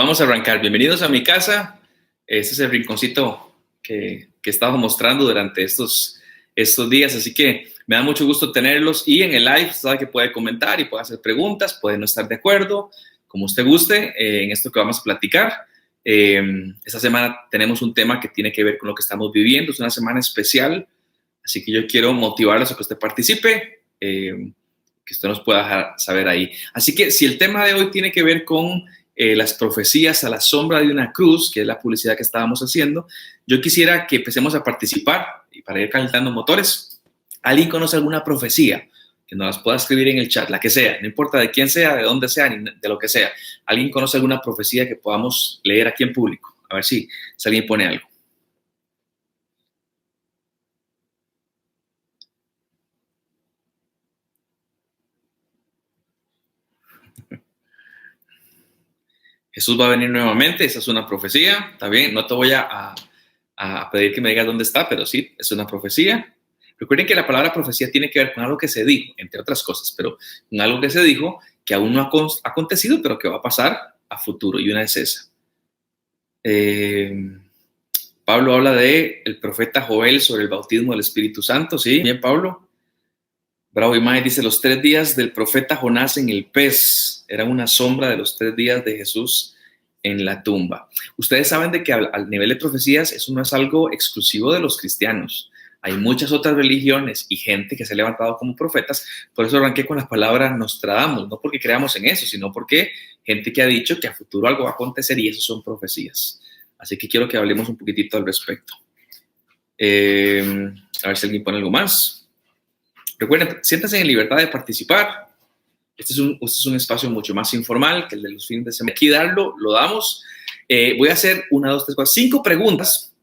vamos a arrancar. Bienvenidos a mi casa. Este es el rinconcito que he estado mostrando durante estos días, así que me da mucho gusto tenerlos. Y en el live, sabe que puede comentar y puede hacer preguntas, puede no estar de acuerdo, como usted guste, en esto que vamos a platicar. Esta semana tenemos un tema que tiene que ver con lo que estamos viviendo. Es una semana especial, así que yo quiero motivarlos a que usted participe, que usted nos pueda dejar saber ahí. Así que si el tema de hoy tiene que ver con las profecías a la sombra de una cruz, que es la publicidad que estábamos haciendo, yo quisiera que empecemos a participar y para ir calentando motores. ¿Alguien conoce alguna profecía? Que nos las pueda escribir en el chat, la que sea, no importa de quién sea, de dónde sea, ni de lo que sea. ¿Alguien conoce alguna profecía que podamos leer aquí en público? A ver si alguien pone algo. Jesús va a venir nuevamente, esa es una profecía, está bien, no te voy a pedir que me digas dónde está, pero sí, es una profecía. Recuerden que la palabra profecía tiene que ver con algo que se dijo, entre otras cosas, pero con algo que se dijo que aún no ha acontecido, pero que va a pasar a futuro, y una es esa. Pablo habla de el profeta Joel sobre el bautismo del Espíritu Santo, ¿sí? Bien, Pablo. Bravo Imagen dice, los 3 días del profeta Jonás en el pez eran una sombra de los 3 días de Jesús en la tumba. Ustedes saben de que al nivel de profecías eso no es algo exclusivo de los cristianos. Hay muchas otras religiones y gente que se ha levantado como profetas. Por eso arranqué con las palabras Nostradamus, no porque creamos en eso, sino porque gente que ha dicho que a futuro algo va a acontecer y eso son profecías. Así que quiero que hablemos un poquitito al respecto. A ver si alguien pone algo más. Recuerden, siéntanse en libertad de participar. Este es un espacio mucho más informal que el de los fines de semana. Aquí lo damos. Voy a hacer 1, 2, 3, 4, 5 preguntas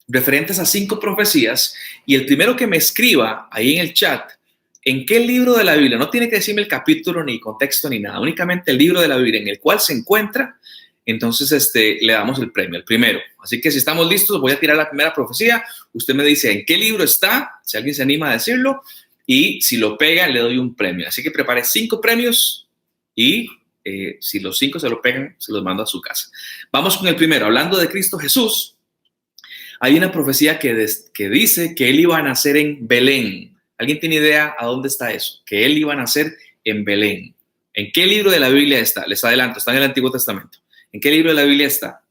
referentes a 5 profecías. Y el primero que me escriba ahí en el chat, ¿en qué libro de la Biblia? No tiene que decirme el capítulo, ni contexto, ni nada. Únicamente el libro de la Biblia en el cual se encuentra. Entonces le damos el premio, el primero. Así que si estamos listos, voy a tirar la primera profecía. Usted me dice en qué libro está, si alguien se anima a decirlo. Y si lo pegan, le doy un premio. Así que prepare 5 premios y si los 5 se lo pegan, se los mando a su casa. Vamos con el primero. Hablando de Cristo Jesús, hay una profecía que dice que Él iba a nacer en Belén. ¿Alguien tiene idea a dónde está eso? Que Él iba a nacer en Belén. ¿En qué libro de la Biblia está? Les adelanto, está en el Antiguo Testamento. ¿En qué libro de la Biblia está?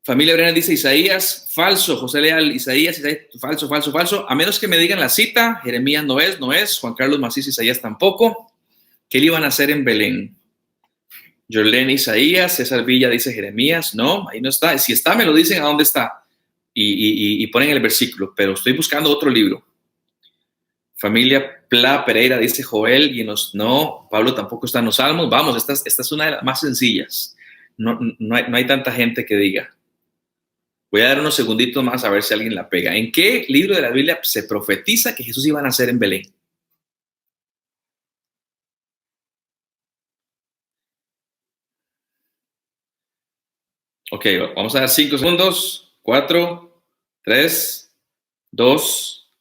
Familia Brenes dice Isaías, falso. José Leal, Isaías, falso, falso, falso. A menos que me digan la cita, Jeremías no es. Juan Carlos Macís, Isaías tampoco. ¿Qué le iban a hacer en Belén? Jorlene, Isaías. César Villa dice Jeremías. No, ahí no está. Si está, me lo dicen a dónde está. Y ponen el versículo, pero estoy buscando otro libro. Familia Pla Pereira dice Joel y no, Pablo tampoco está en los Salmos. Vamos, esta es una de las más sencillas. No hay tanta gente que diga. Voy a dar unos segunditos más a ver si alguien la pega. ¿En qué libro de la Biblia se profetiza que Jesús iba a nacer en Belén? Ok, vamos a dar 5 segundos. 4, 3, 2.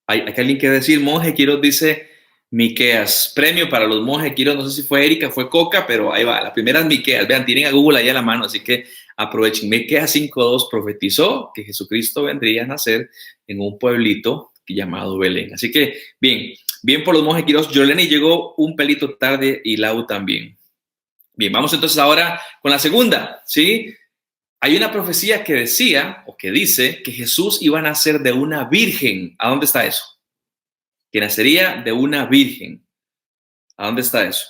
Hay alguien que decir, monje Quiroz dice Miqueas. Premio para los monjes Quiroz. No sé si fue Erika, fue Coca, pero ahí va. La primera es Miqueas. Vean, tienen a Google ahí a la mano, así que aprovechen. Miqueas 5:2 profetizó que Jesucristo vendría a nacer en un pueblito llamado Belén. Así que, bien por los monjes Quiroz. Yoleni llegó un pelito tarde y Lau también. Bien, vamos entonces ahora con la segunda, ¿sí? Hay una profecía que decía o que dice que Jesús iba a nacer de una virgen. ¿A dónde está eso? Que nacería de una virgen. ¿A dónde está eso?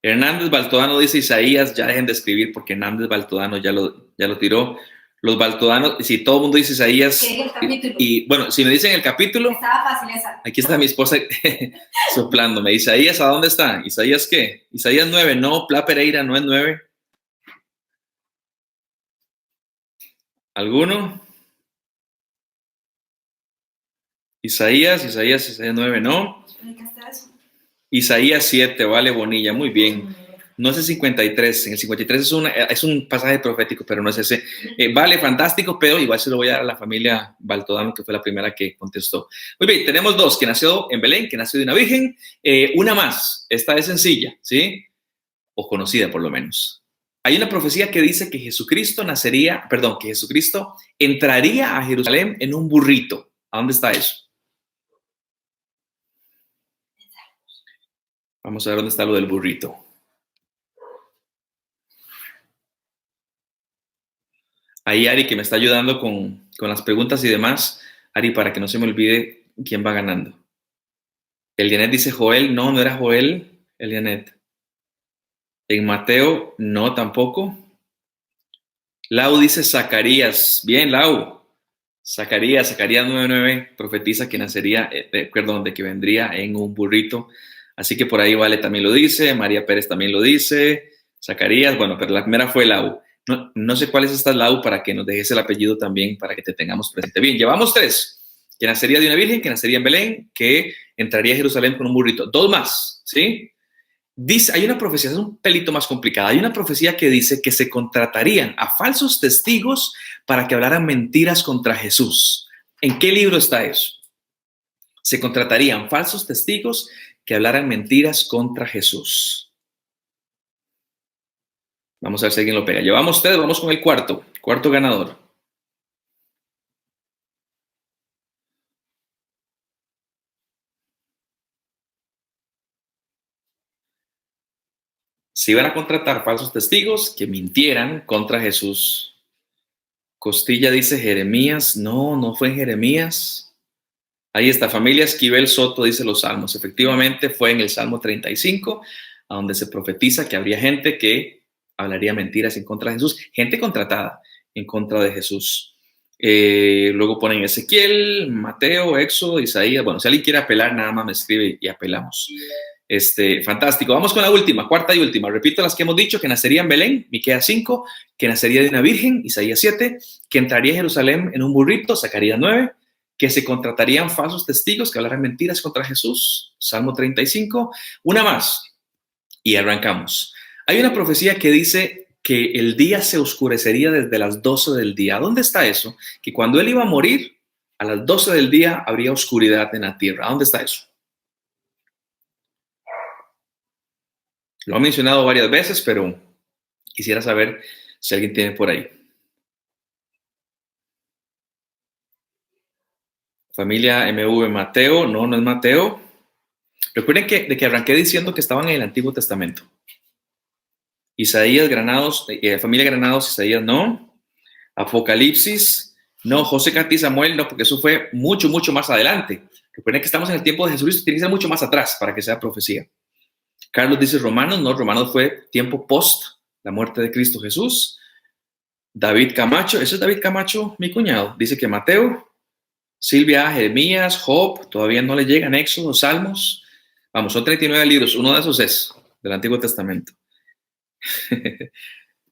Hernández Baltodano dice Isaías, ya dejen de escribir porque Hernández Baltodano ya lo tiró. Los Baltodanos, si todo el mundo dice Isaías, y bueno, si me dicen el capítulo, estaba fácil esa. Aquí está mi esposa soplándome. Isaías, ¿a dónde está? ¿Isaías qué? Isaías 9, no, Pla Pereira no es 9. ¿Alguno? Isaías 9, no. Isaías 7, vale, Bonilla, muy bien. no es el 53. En el 53 es un pasaje profético, pero no es ese. Vale, fantástico, pero igual se lo voy a dar a la familia Baltodano, que fue la primera que contestó. Muy bien, tenemos dos, que nació en Belén, que nació de una virgen. Una más, esta es sencilla, ¿sí? O conocida por lo menos. Hay una profecía que dice que Jesucristo entraría a Jerusalén en un burrito. ¿A dónde está eso? Vamos a ver dónde está lo del burrito. Ahí Ari, que me está ayudando con las preguntas y demás. Ari, para que no se me olvide quién va ganando. Elianet dice Joel. No, no era Joel, Elianet. En Mateo, no, tampoco. Lau dice Zacarías. Bien, Lau. Zacarías 9:9 profetiza que nacería, de que vendría en un burrito. Así que por ahí Vale también lo dice, María Pérez también lo dice, Zacarías, bueno, pero la primera fue Lau. No sé cuál es esta Lau para que nos dejes el apellido también, para que te tengamos presente. Bien, llevamos 3. Que nacería de una virgen, que nacería en Belén, que entraría a Jerusalén con un burrito. 2 más, ¿sí? Dice, hay una profecía, es un pelito más complicada. Hay una profecía que dice que se contratarían a falsos testigos para que hablaran mentiras contra Jesús. ¿En qué libro está eso? Se contratarían falsos testigos que hablaran mentiras contra Jesús. Vamos a ver si alguien lo pega. Llevamos 3, vamos con el cuarto ganador. Se iban a contratar falsos testigos que mintieran contra Jesús. Costilla dice Jeremías. No, no fue en Jeremías. Ahí está, familia Esquivel Soto dice los salmos. Efectivamente fue en el Salmo 35, a donde se profetiza que habría gente que hablaría mentiras en contra de Jesús, gente contratada en contra de Jesús. Luego ponen Ezequiel, Mateo, Éxodo, Isaías. Bueno, si alguien quiere apelar, nada más me escribe y apelamos. Fantástico. Vamos con la última, cuarta y última. Repito las que hemos dicho, que nacería en Belén, Miqueas 5, que nacería de una virgen, Isaías 7, que entraría a Jerusalén en un burrito, Zacarías 9, que se contratarían falsos testigos que hablaran mentiras contra Jesús, Salmo 35. Una más y arrancamos. Hay una profecía que dice que el día se oscurecería desde las 12 del día. ¿Dónde está eso? Que cuando él iba a morir, a las 12 del día habría oscuridad en la tierra. ¿Dónde está eso? Lo han mencionado varias veces, pero quisiera saber si alguien tiene por ahí. Familia MV Mateo, no es Mateo. Recuerden de que arranqué diciendo que estaban en el Antiguo Testamento. Isaías, Granados, familia Granados, Isaías no. Apocalipsis, no. José Cati Samuel, no, porque eso fue mucho, mucho más adelante. Recuerden que estamos en el tiempo de Jesucristo, tiene que ser mucho más atrás para que sea profecía. Carlos dice Romanos, no, Romanos fue tiempo post la muerte de Cristo Jesús. David Camacho, ese es David Camacho, mi cuñado, dice que Mateo. Silvia, Jeremías, Job, todavía no le llegan, Éxodo, Salmos. Vamos, son 39 libros, uno de esos es del Antiguo Testamento.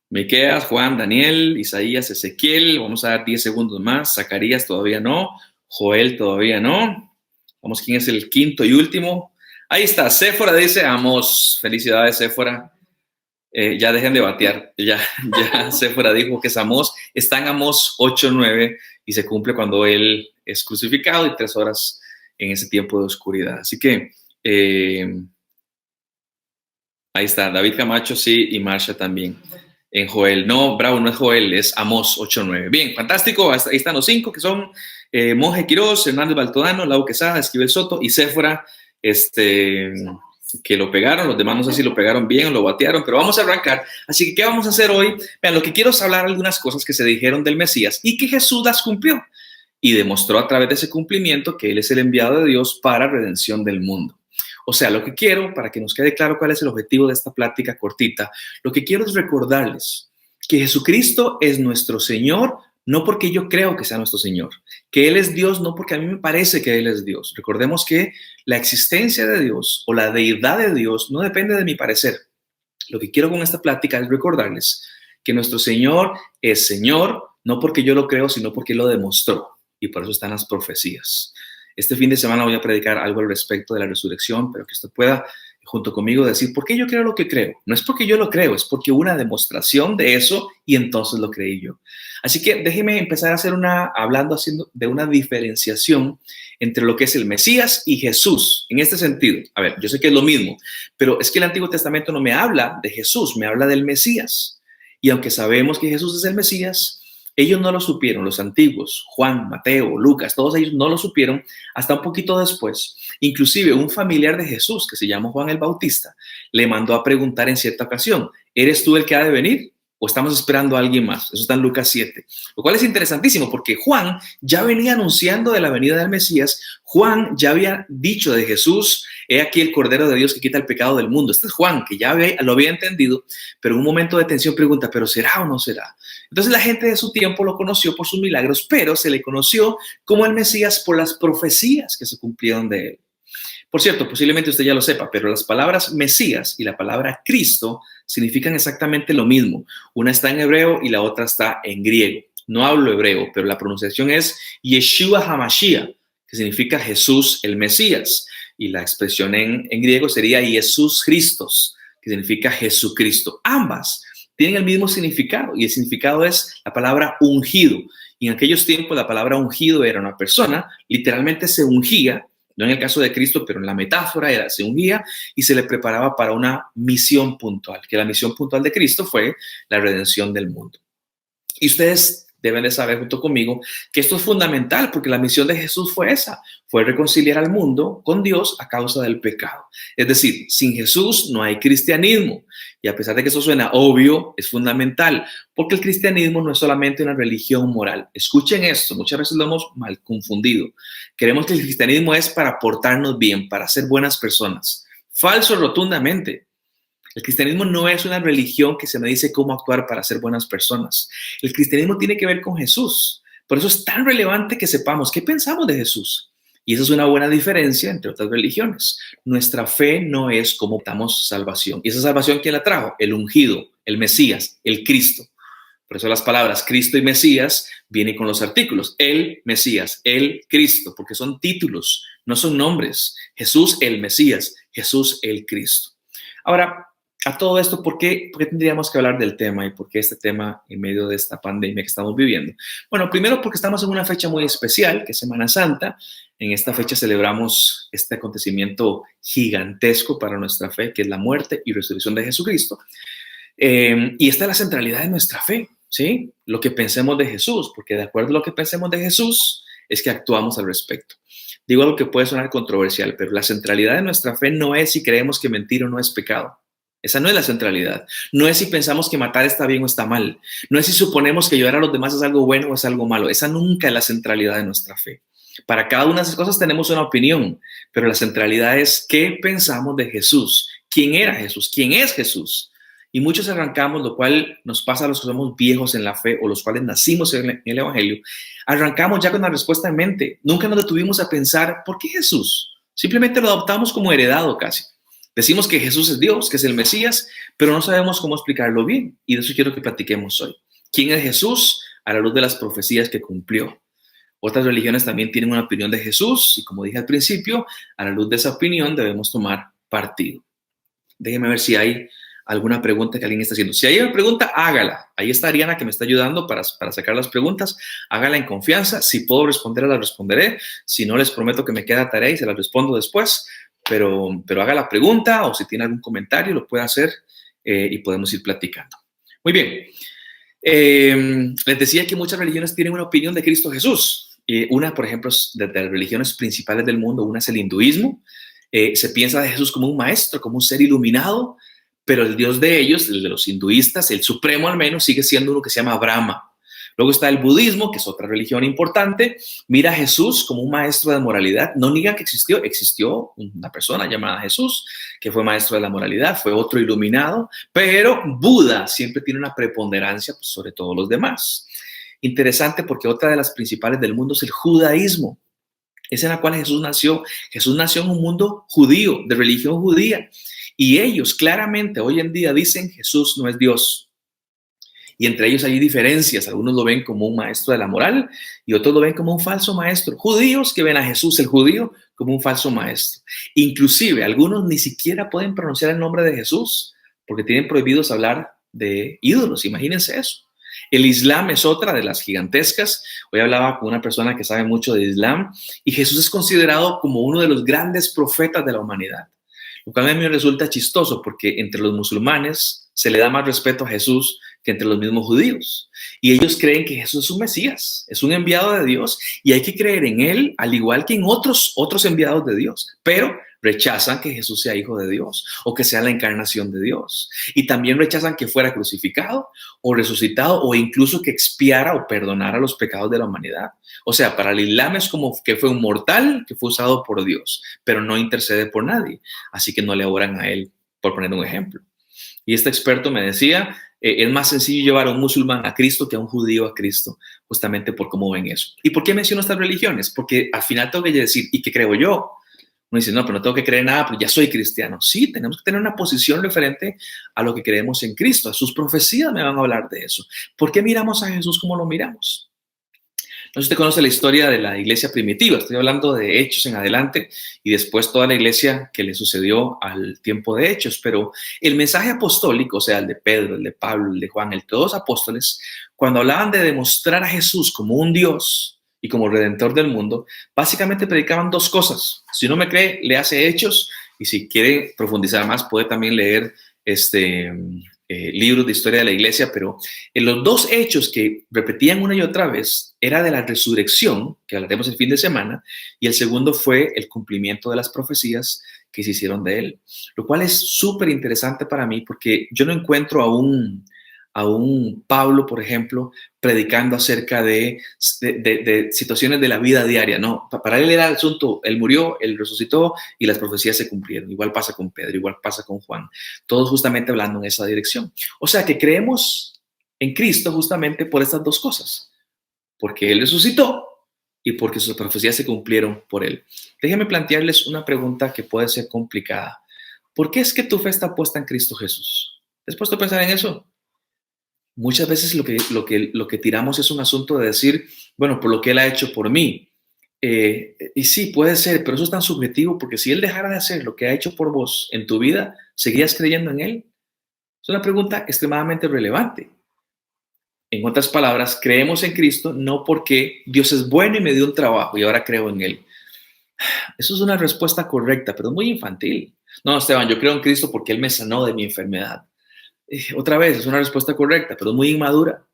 Miqueas, Juan, Daniel, Isaías, Ezequiel, vamos a dar 10 segundos más. Zacarías todavía no, Joel todavía no. Vamos, ¿quién es el quinto y último? Ahí está, Séfora dice Amós. Felicidades, Séfora. Ya dejen de batear. Ya Séfora dijo que es Amós. Está en Amós 8:9 y se cumple cuando él es crucificado y 3 horas en ese tiempo de oscuridad. Así que ahí está, David Camacho sí y Marsha también. En Joel, no, Bravo, no es Joel, es Amós 8:9. Bien, fantástico, ahí están los 5 que son Monje Quirós, Hernández Baltodano, Lau Quesada, Esquivel Soto y Séfora, que lo pegaron. Los demás no sé si lo pegaron bien o lo batearon, pero vamos a arrancar. Así que, ¿qué vamos a hacer hoy? Vean, lo que quiero es hablar algunas cosas que se dijeron del Mesías y que Jesús las cumplió y demostró a través de ese cumplimiento que Él es el enviado de Dios para redención del mundo. O sea, lo que quiero, para que nos quede claro cuál es el objetivo de esta plática cortita, lo que quiero es recordarles que Jesucristo es nuestro Señor, no porque yo creo que sea nuestro Señor, que Él es Dios, no porque a mí me parece que Él es Dios. Recordemos que la existencia de Dios o la deidad de Dios no depende de mi parecer. Lo que quiero con esta plática es recordarles que nuestro Señor es Señor, no porque yo lo creo, sino porque Él lo demostró. Y por eso están las profecías. Este fin de semana voy a predicar algo al respecto de la resurrección, pero que usted pueda junto conmigo decir, ¿por qué yo creo lo que creo? No es porque yo lo creo, es porque hubo una demostración de eso y entonces lo creí yo. Así que déjeme empezar a haciendo de una diferenciación entre lo que es el Mesías y Jesús, en este sentido. A ver, yo sé que es lo mismo, pero es que el Antiguo Testamento no me habla de Jesús, me habla del Mesías. Y aunque sabemos que Jesús es el Mesías, ellos no lo supieron, los antiguos, Juan, Mateo, Lucas, todos ellos no lo supieron hasta un poquito después. Inclusive un familiar de Jesús, que se llama Juan el Bautista, le mandó a preguntar en cierta ocasión, ¿eres tú el que ha de venir? ¿O estamos esperando a alguien más? Eso está en Lucas 7. Lo cual es interesantísimo porque Juan ya venía anunciando de la venida del Mesías. Juan ya había dicho de Jesús, he aquí el Cordero de Dios que quita el pecado del mundo. Este es Juan, que ya lo había entendido, pero en un momento de tensión pregunta, ¿pero será o no será? Entonces la gente de su tiempo lo conoció por sus milagros, pero se le conoció como el Mesías por las profecías que se cumplieron de él. Por cierto, posiblemente usted ya lo sepa, pero las palabras Mesías y la palabra Cristo significan exactamente lo mismo. Una está en hebreo y la otra está en griego. No hablo hebreo, pero la pronunciación es Yeshua HaMashiach, que significa Jesús el Mesías. Y la expresión en griego sería Jesús Christos, que significa Jesucristo. Ambas tienen el mismo significado y el significado es la palabra ungido. Y en aquellos tiempos la palabra ungido era una persona, literalmente se ungía, no en el caso de Cristo, pero en la metáfora se ungía y se le preparaba para una misión puntual, que la misión puntual de Cristo fue la redención del mundo. Y ustedes deben de saber junto conmigo que esto es fundamental porque la misión de Jesús fue esa, fue reconciliar al mundo con Dios a causa del pecado. Es decir, sin Jesús no hay cristianismo. Y a pesar de que eso suena obvio, es fundamental porque el cristianismo no es solamente una religión moral. Escuchen esto, muchas veces lo hemos mal confundido. Creemos que el cristianismo es para portarnos bien, para ser buenas personas. Falso rotundamente. El cristianismo no es una religión que se me dice cómo actuar para ser buenas personas. El cristianismo tiene que ver con Jesús. Por eso es tan relevante que sepamos qué pensamos de Jesús. Y esa es una buena diferencia entre otras religiones. Nuestra fe no es cómo damos salvación. ¿Y esa salvación quién la trajo? El ungido, el Mesías, el Cristo. Por eso las palabras Cristo y Mesías vienen con los artículos. El Mesías, el Cristo, porque son títulos, no son nombres. Jesús el Mesías, Jesús el Cristo. Ahora, a todo esto, ¿por qué tendríamos que hablar del tema y por qué este tema en medio de esta pandemia que estamos viviendo? Bueno, primero porque estamos en una fecha muy especial, que es Semana Santa. En esta fecha celebramos este acontecimiento gigantesco para nuestra fe, que es la muerte y resurrección de Jesucristo. Y esta es la centralidad de nuestra fe, ¿sí? Lo que pensemos de Jesús, porque de acuerdo a lo que pensemos de Jesús, es que actuamos al respecto. Digo algo que puede sonar controversial, pero la centralidad de nuestra fe no es si creemos que mentir o no es pecado. Esa no es la centralidad. No es si pensamos que matar está bien o está mal. No es si suponemos que ayudar a los demás es algo bueno o es algo malo. Esa nunca es la centralidad de nuestra fe. Para cada una de esas cosas tenemos una opinión, pero la centralidad es qué pensamos de Jesús. ¿Quién era Jesús? ¿Quién es Jesús? Y muchos arrancamos, lo cual nos pasa a los que somos viejos en la fe o los cuales nacimos en el Evangelio. Arrancamos ya con la respuesta en mente. Nunca nos detuvimos a pensar, ¿por qué Jesús? Simplemente lo adoptamos como heredado casi. Decimos que Jesús es Dios, que es el Mesías, pero no sabemos cómo explicarlo bien. Y de eso quiero que platiquemos hoy. ¿Quién es Jesús? A la luz de las profecías que cumplió. Otras religiones también tienen una opinión de Jesús y como dije al principio, a la luz de esa opinión debemos tomar partido. Déjenme ver si hay alguna pregunta que alguien está haciendo. Si hay una pregunta, hágala. Ahí está Ariana que me está ayudando para sacar las preguntas. Hágala en confianza. Si puedo responder, las responderé. Si no, les prometo que me queda tarea y se las respondo después. Pero haga la pregunta o si tiene algún comentario lo puede hacer y podemos ir platicando. Muy bien. Les decía que muchas religiones tienen una opinión de Cristo Jesús. Una, por ejemplo, de las religiones principales del mundo, una es el hinduismo. Se piensa de Jesús como un maestro, como un ser iluminado, pero el Dios de ellos, el de los hinduistas, el supremo al menos, sigue siendo uno que se llama Brahma. Luego está el budismo, que es otra religión importante. Mira a Jesús como un maestro de moralidad. No niega que existió una persona llamada Jesús, que fue maestro de la moralidad, fue otro iluminado, pero Buda siempre tiene una preponderancia sobre todos los demás. Interesante porque otra de las principales del mundo es el judaísmo. Es en la cual Jesús nació. Jesús nació en un mundo judío, de religión judía. Y ellos claramente hoy en día dicen Jesús no es Dios. y entre ellos hay diferencias. Algunos lo ven como un maestro de la moral y otros lo ven como un falso maestro. Judíos que ven a Jesús el judío como un falso maestro. Inclusive algunos ni siquiera pueden pronunciar el nombre de Jesús porque tienen prohibidos hablar de ídolos. Imagínense eso. El Islam es otra de las gigantescas. Hoy hablaba con una persona que sabe mucho de Islam y Jesús es considerado como uno de los grandes profetas de la humanidad. Lo cual a mí me resulta chistoso porque entre los musulmanes se le da más respeto a Jesús que entre los mismos judíos. Y ellos creen que Jesús es un Mesías, es un enviado de Dios y hay que creer en él al igual que en otros enviados de Dios. Pero rechazan que Jesús sea hijo de Dios o que sea la encarnación de Dios. Y también rechazan que fuera crucificado o resucitado o incluso que expiara o perdonara los pecados de la humanidad. O sea, para el Islam es como que fue un mortal que fue usado por Dios, pero no intercede por nadie. Así que no le oran a él, por poner un ejemplo. Y este experto me decía, es más sencillo llevar a un musulmán a Cristo que a un judío a Cristo, justamente por cómo ven eso. ¿Y por qué menciono estas religiones? Porque al final tengo que decir, ¿y qué creo yo? Uno dice, no, pero no tengo que creer nada, porque ya soy cristiano. Sí, tenemos que tener una posición referente a lo que creemos en Cristo. A sus profecías me van a hablar de eso. ¿Por qué miramos a Jesús como lo miramos? No sé si usted conoce la historia de la iglesia primitiva. Estoy hablando de Hechos en adelante y después toda la iglesia que le sucedió al tiempo de Hechos. Pero el mensaje apostólico, o sea, el de Pedro, el de Pablo, el de Juan, el de todos los apóstoles, cuando hablaban de demostrar a Jesús como un Dios y como redentor del mundo, básicamente predicaban dos cosas. Si no me cree, le hace Hechos y si quiere profundizar más puede también leer libros de historia de la iglesia, pero en los dos hechos que repetían una y otra vez era de la resurrección, que hablaremos el fin de semana, y el segundo fue el cumplimiento de las profecías que se hicieron de él, lo cual es súper interesante para mí porque yo no encuentro a un Pablo, por ejemplo, predicando acerca de situaciones de la vida diaria. No, para él era el asunto, él murió, él resucitó y las profecías se cumplieron. Igual pasa con Pedro, igual pasa con Juan, todos justamente hablando en esa dirección. O sea que creemos en Cristo justamente por estas dos cosas, porque él resucitó y porque sus profecías se cumplieron por él. Déjenme plantearles una pregunta que puede ser complicada. ¿Por qué es que tu fe está puesta en Cristo Jesús? ¿Te has puesto a pensar en eso? Muchas veces lo que tiramos es un asunto de decir, bueno, por lo que él ha hecho por mí. Y sí, puede ser, pero eso es tan subjetivo porque si él dejara de hacer lo que ha hecho por vos en tu vida, ¿seguirías creyendo en él? Es una pregunta extremadamente relevante. En otras palabras, creemos en Cristo no porque Dios es bueno y me dio un trabajo y ahora creo en él. Eso es una respuesta correcta, pero muy infantil. No, Esteban, yo creo en Cristo porque él me sanó de mi enfermedad. Otra vez, es una respuesta correcta, pero muy inmadura.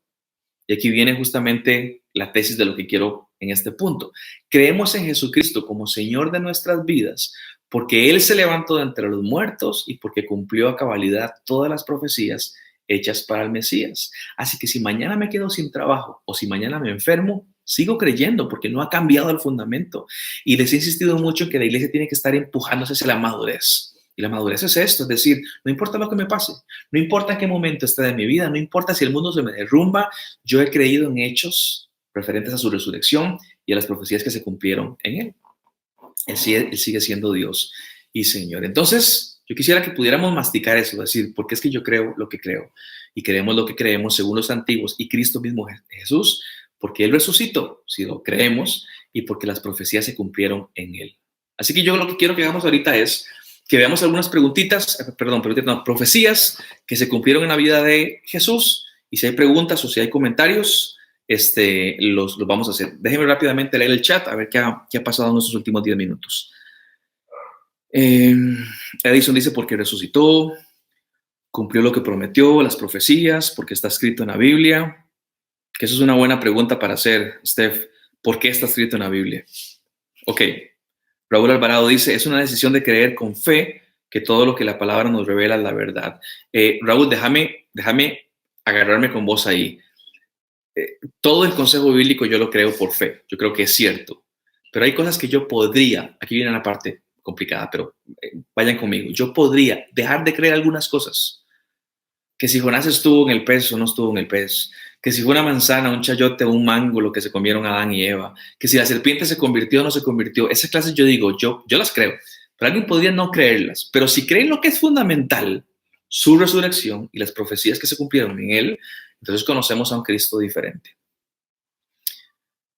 Y aquí viene justamente la tesis de lo que quiero en este punto. Creemos en Jesucristo como Señor de nuestras vidas porque Él se levantó de entre los muertos y porque cumplió a cabalidad todas las profecías hechas para el Mesías. Así que si mañana me quedo sin trabajo o si mañana me enfermo, sigo creyendo porque no ha cambiado el fundamento. Y les he insistido mucho en que la iglesia tiene que estar empujándose hacia la madurez. Y la madurez es esto, es decir, no importa lo que me pase, no importa en qué momento esté de mi vida, no importa si el mundo se me derrumba, yo he creído en hechos referentes a su resurrección y a las profecías que se cumplieron en él. Él sigue siendo Dios y Señor. Entonces, yo quisiera que pudiéramos masticar eso, decir, ¿por qué es que yo creo lo que creo? Y creemos lo que creemos según los antiguos y Cristo mismo Jesús, porque Él resucitó, si lo creemos, y porque las profecías se cumplieron en Él. Así que yo lo que quiero que hagamos ahorita es que veamos algunas profecías que se cumplieron en la vida de Jesús, y si hay preguntas o si hay comentarios, los vamos a hacer. Déjenme rápidamente leer el chat, a ver qué ha pasado en estos últimos 10 minutos. Edison dice porque resucitó, cumplió lo que prometió, las profecías, porque está escrito en la Biblia, que eso es una buena pregunta para hacer, Steph, ¿por qué está escrito en la Biblia? Ok. Raúl Alvarado dice, es una decisión de creer con fe que todo lo que la palabra nos revela es la verdad. Raúl, déjame agarrarme con vos ahí. Todo el consejo bíblico yo lo creo por fe. Yo creo que es cierto. Pero hay cosas que yo podría, aquí viene una parte complicada, pero vayan conmigo. Yo podría dejar de creer algunas cosas. Que si Jonás estuvo en el pez o no estuvo en el pez. Que si fue una manzana, un chayote o un mango lo que se comieron Adán y Eva, que si la serpiente se convirtió o no se convirtió, esas clases yo digo, yo las creo, pero alguien podría no creerlas, pero si creen lo que es fundamental, su resurrección y las profecías que se cumplieron en él, Entonces conocemos a un Cristo diferente.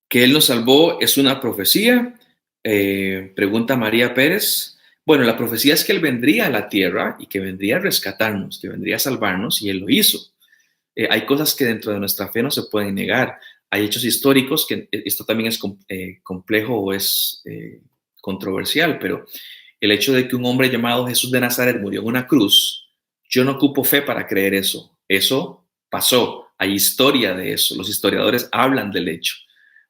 Que Él nos salvó es una profecía, pregunta María Pérez. Bueno, la profecía es que Él vendría a la tierra y que vendría a rescatarnos, que vendría a salvarnos, y Él lo hizo. Hay cosas que dentro de nuestra fe no se pueden negar. Hay hechos históricos que esto también es complejo o es controversial, pero el hecho de que un hombre llamado Jesús de Nazaret murió en una cruz, yo no ocupo fe para creer eso. Eso pasó. Hay historia de eso. Los historiadores hablan del hecho.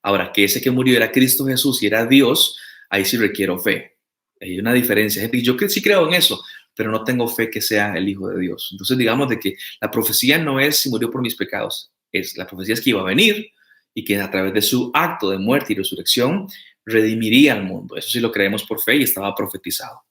Ahora, que ese que murió era Cristo Jesús y era Dios, ahí sí requiero fe. Hay una diferencia. Yo sí creo en eso, pero no tengo fe que sea el Hijo de Dios. Entonces, digamos de que la profecía no es si murió por mis pecados. La profecía es que iba a venir y que a través de su acto de muerte y resurrección redimiría al mundo. Eso sí lo creemos por fe y estaba profetizado.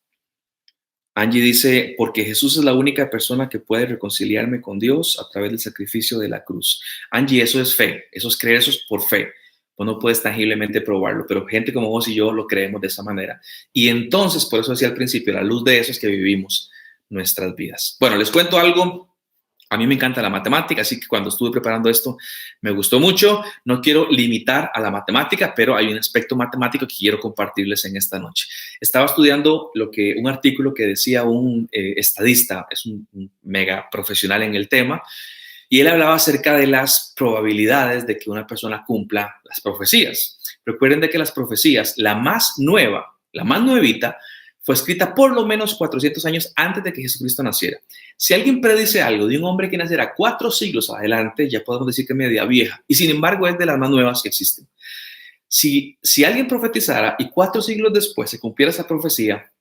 Angie dice, porque Jesús es la única persona que puede reconciliarme con Dios a través del sacrificio de la cruz. Angie, eso es fe, eso es creer, eso es por fe. Pues no puedes tangiblemente probarlo, pero gente como vos y yo lo creemos de esa manera. Y entonces, por eso decía al principio, la luz de eso es que vivimos nuestras vidas. Bueno, les cuento algo. A mí me encanta la matemática, así que cuando estuve preparando esto me gustó mucho. No quiero limitar a la matemática, pero hay un aspecto matemático que quiero compartirles en esta noche. Estaba estudiando un artículo que decía un estadista, es un mega profesional en el tema, y él hablaba acerca de las probabilidades de que una persona cumpla las profecías. Recuerden de que las profecías, la más nuevita, fue escrita por lo menos 400 años antes de que Jesucristo naciera. Si alguien predice algo de un hombre que nacerá 4 siglos adelante, ya podemos decir que es media vieja, y sin embargo es de las más nuevas que existen. Si alguien profetizara y 4 siglos después se cumpliera esa profecía,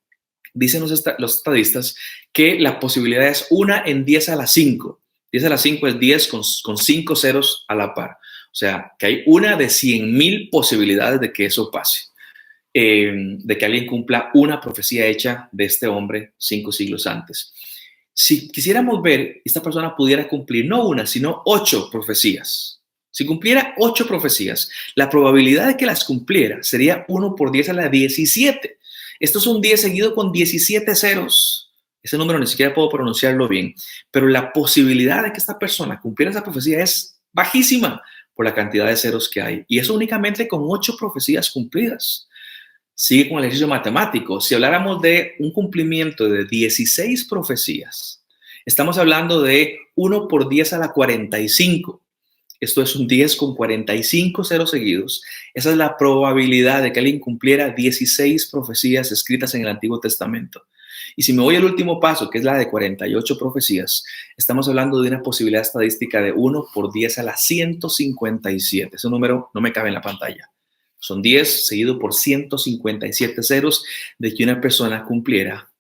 dicen los estadistas que la posibilidad es 1 en 10 a la 5. 10 a la 5 es 10 con 5 ceros a la par. O sea, que hay una de 100,000 posibilidades de que eso pase. De que alguien cumpla una profecía hecha de este hombre 5 siglos antes. Si quisiéramos ver, esta persona pudiera cumplir no una, sino 8 profecías. Si cumpliera 8 profecías, la probabilidad de que las cumpliera sería 1 por 10 a la 17. Esto es un 10 seguido con 17 ceros. Ese número ni siquiera puedo pronunciarlo bien, pero la posibilidad de que esta persona cumpliera esa profecía es bajísima por la cantidad de ceros que hay. Y eso únicamente con 8 profecías cumplidas. Sigue con el ejercicio matemático. Si habláramos de un cumplimiento de 16 profecías, estamos hablando de 1 por 10 a la 45. Esto es un 10 con 45 ceros seguidos. Esa es la probabilidad de que alguien cumpliera 16 profecías escritas en el Antiguo Testamento. Y si me voy al último paso, que es la de 48 profecías, estamos hablando de una posibilidad estadística de 1 por 10 a la 157. Ese número no me cabe en la pantalla. Son 10 seguido por 157 ceros de que una persona cumpliera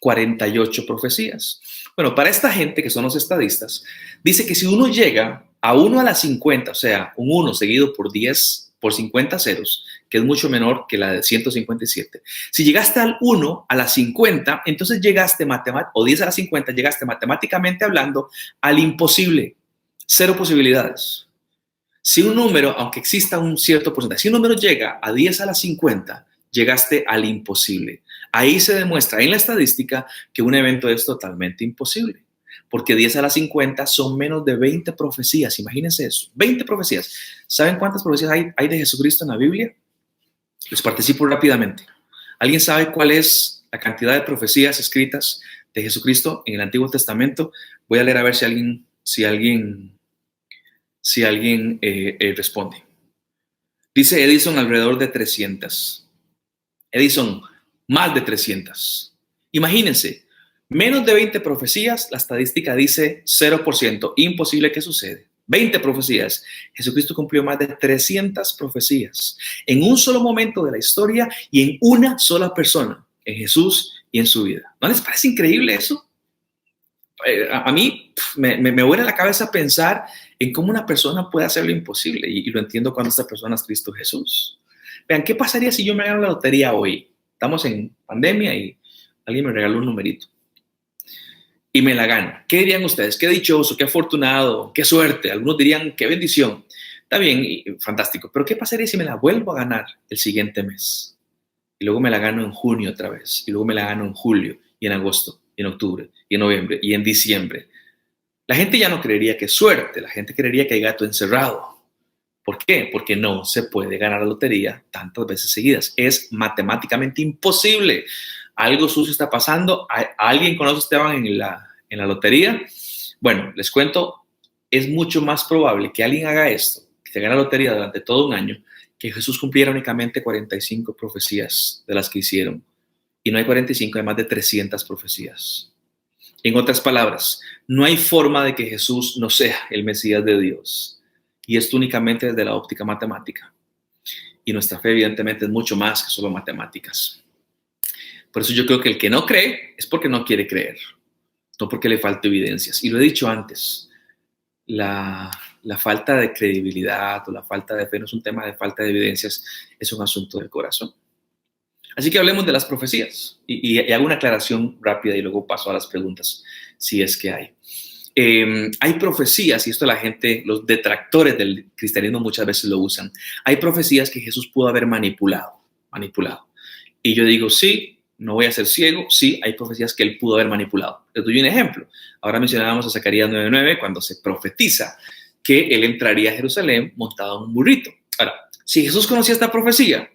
48 profecías. Bueno, para esta gente que son los estadistas, dice que si uno llega a 1 a la 50, o sea, un 1 seguido por 10, por 50 ceros, que es mucho menor que la de 157. Si llegaste al 1 a la 50, entonces llegaste o 10 a la 50, llegaste matemáticamente hablando al imposible. 0 posibilidades. Si un número, aunque exista un cierto porcentaje, si un número llega a 10 a la 50, llegaste al imposible. Ahí se demuestra en la estadística que un evento es totalmente imposible, porque 10 a la 50 son menos de 20 profecías. Imagínense eso, 20 profecías. ¿Saben cuántas profecías hay de Jesucristo en la Biblia? Les participo rápidamente. ¿Alguien sabe cuál es la cantidad de profecías escritas de Jesucristo en el Antiguo Testamento? Voy a leer a ver si alguien responde. Dice Edison alrededor de 300. Edison, más de 300. Imagínense, menos de 20 profecías, la estadística dice 0%, imposible que sucede. 20 profecías. Jesucristo cumplió más de 300 profecías en un solo momento de la historia y en una sola persona, en Jesús y en su vida. ¿No les parece increíble eso? A mí me vuela la cabeza pensar en cómo una persona puede hacer lo imposible y lo entiendo cuando esta persona es Cristo Jesús. Vean, ¿qué pasaría si yo me gano la lotería hoy? Estamos en pandemia y alguien me regaló un numerito y me la gano. ¿Qué dirían ustedes? Qué dichoso, qué afortunado, qué suerte. Algunos dirían qué bendición. Está bien, fantástico, pero ¿qué pasaría si me la vuelvo a ganar el siguiente mes? Y luego me la gano en junio otra vez, y luego me la gano en julio y en agosto, y en octubre, y en noviembre, y en diciembre. La gente ya no creería que es suerte, la gente creería que hay gato encerrado. ¿Por qué? Porque no se puede ganar la lotería tantas veces seguidas. Es matemáticamente imposible. Algo sucio está pasando. ¿Alguien conoce a Esteban en la lotería? Bueno, les cuento, es mucho más probable que alguien haga esto, que se gane la lotería durante todo un año, que Jesús cumpliera únicamente 45 profecías de las que hicieron. Y no hay 45, hay más de 300 profecías. En otras palabras, no hay forma de que Jesús no sea el Mesías de Dios. Y esto únicamente desde la óptica matemática. Y nuestra fe, evidentemente, es mucho más que solo matemáticas. Por eso yo creo que el que no cree es porque no quiere creer, no porque le falta evidencias. Y lo he dicho antes, la falta de credibilidad o la falta de fe no es un tema de falta de evidencias, es un asunto del corazón. Así que hablemos de las profecías y hago una aclaración rápida y luego paso a las preguntas, si es que hay. Hay profecías, y esto la gente, los detractores del cristianismo muchas veces lo usan. Hay profecías que Jesús pudo haber manipulado. Y yo digo, sí, no voy a ser ciego, sí, hay profecías que él pudo haber manipulado. Les doy un ejemplo. Ahora mencionábamos a Zacarías 9:9 cuando se profetiza que él entraría a Jerusalén montado en un burrito. Ahora, si Jesús conocía esta profecía,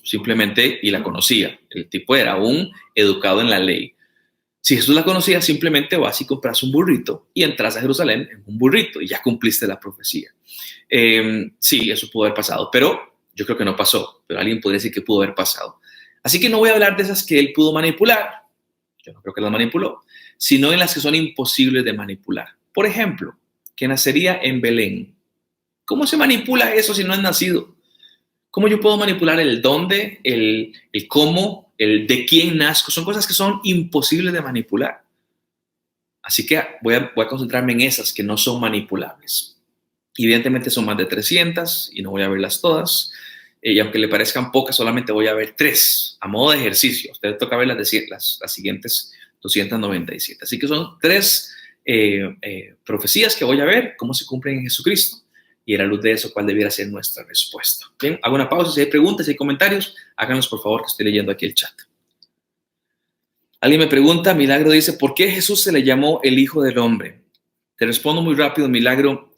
simplemente, y la conocía, el tipo era un educado en la ley. Si Jesús la conocía, simplemente vas y compras un burrito y entras a Jerusalén en un burrito y ya cumpliste la profecía. Sí, eso pudo haber pasado, pero yo creo que no pasó, pero alguien podría decir que pudo haber pasado. Así que no voy a hablar de esas que él pudo manipular, yo no creo que las manipuló, sino en las que son imposibles de manipular. Por ejemplo, que nacería en Belén. ¿Cómo se manipula eso si no es nacido? ¿Cómo yo puedo manipular el dónde, el cómo, el de quién nazco? Son cosas que son imposibles de manipular. Así que voy a concentrarme en esas que no son manipulables. Evidentemente son más de 300 y no voy a verlas todas. Y aunque le parezcan pocas, solamente voy a ver 3 a modo de ejercicio. A ustedes toca ver las siguientes 297. Así que son 3 profecías que voy a ver, cómo se cumplen en Jesucristo. Y a la luz de eso, ¿cuál debiera ser nuestra respuesta? Bien, hago una pausa. Si hay preguntas, si hay comentarios, háganlos por favor, que estoy leyendo aquí el chat. Alguien me pregunta, Milagro dice, ¿por qué Jesús se le llamó el Hijo del Hombre? Te respondo muy rápido, Milagro.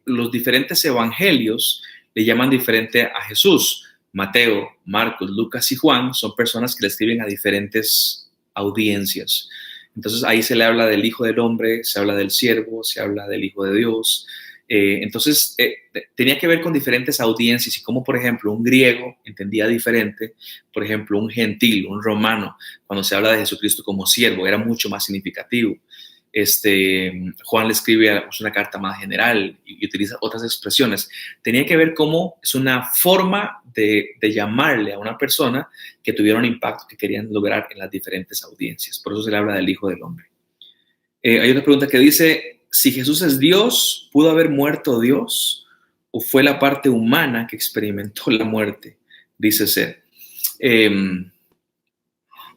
Los diferentes evangelios le llaman diferente a Jesús. Mateo, Marcos, Lucas y Juan son personas que le escriben a diferentes audiencias. Entonces ahí se le habla del Hijo del Hombre, se habla del siervo, se habla del Hijo de Dios. Entonces tenía que ver con diferentes audiencias y como por ejemplo un griego entendía diferente, por ejemplo un gentil, un romano, cuando se habla de Jesucristo como siervo era mucho más significativo. Juan le escribe una carta más general y utiliza otras expresiones. Tenía que ver cómo es una forma de llamarle a una persona que tuviera un impacto que querían lograr en las diferentes audiencias. Por eso se le habla del Hijo del Hombre. Hay otra pregunta que dice, si Jesús es Dios, ¿pudo haber muerto Dios? ¿O fue la parte humana que experimentó la muerte? Dice ser.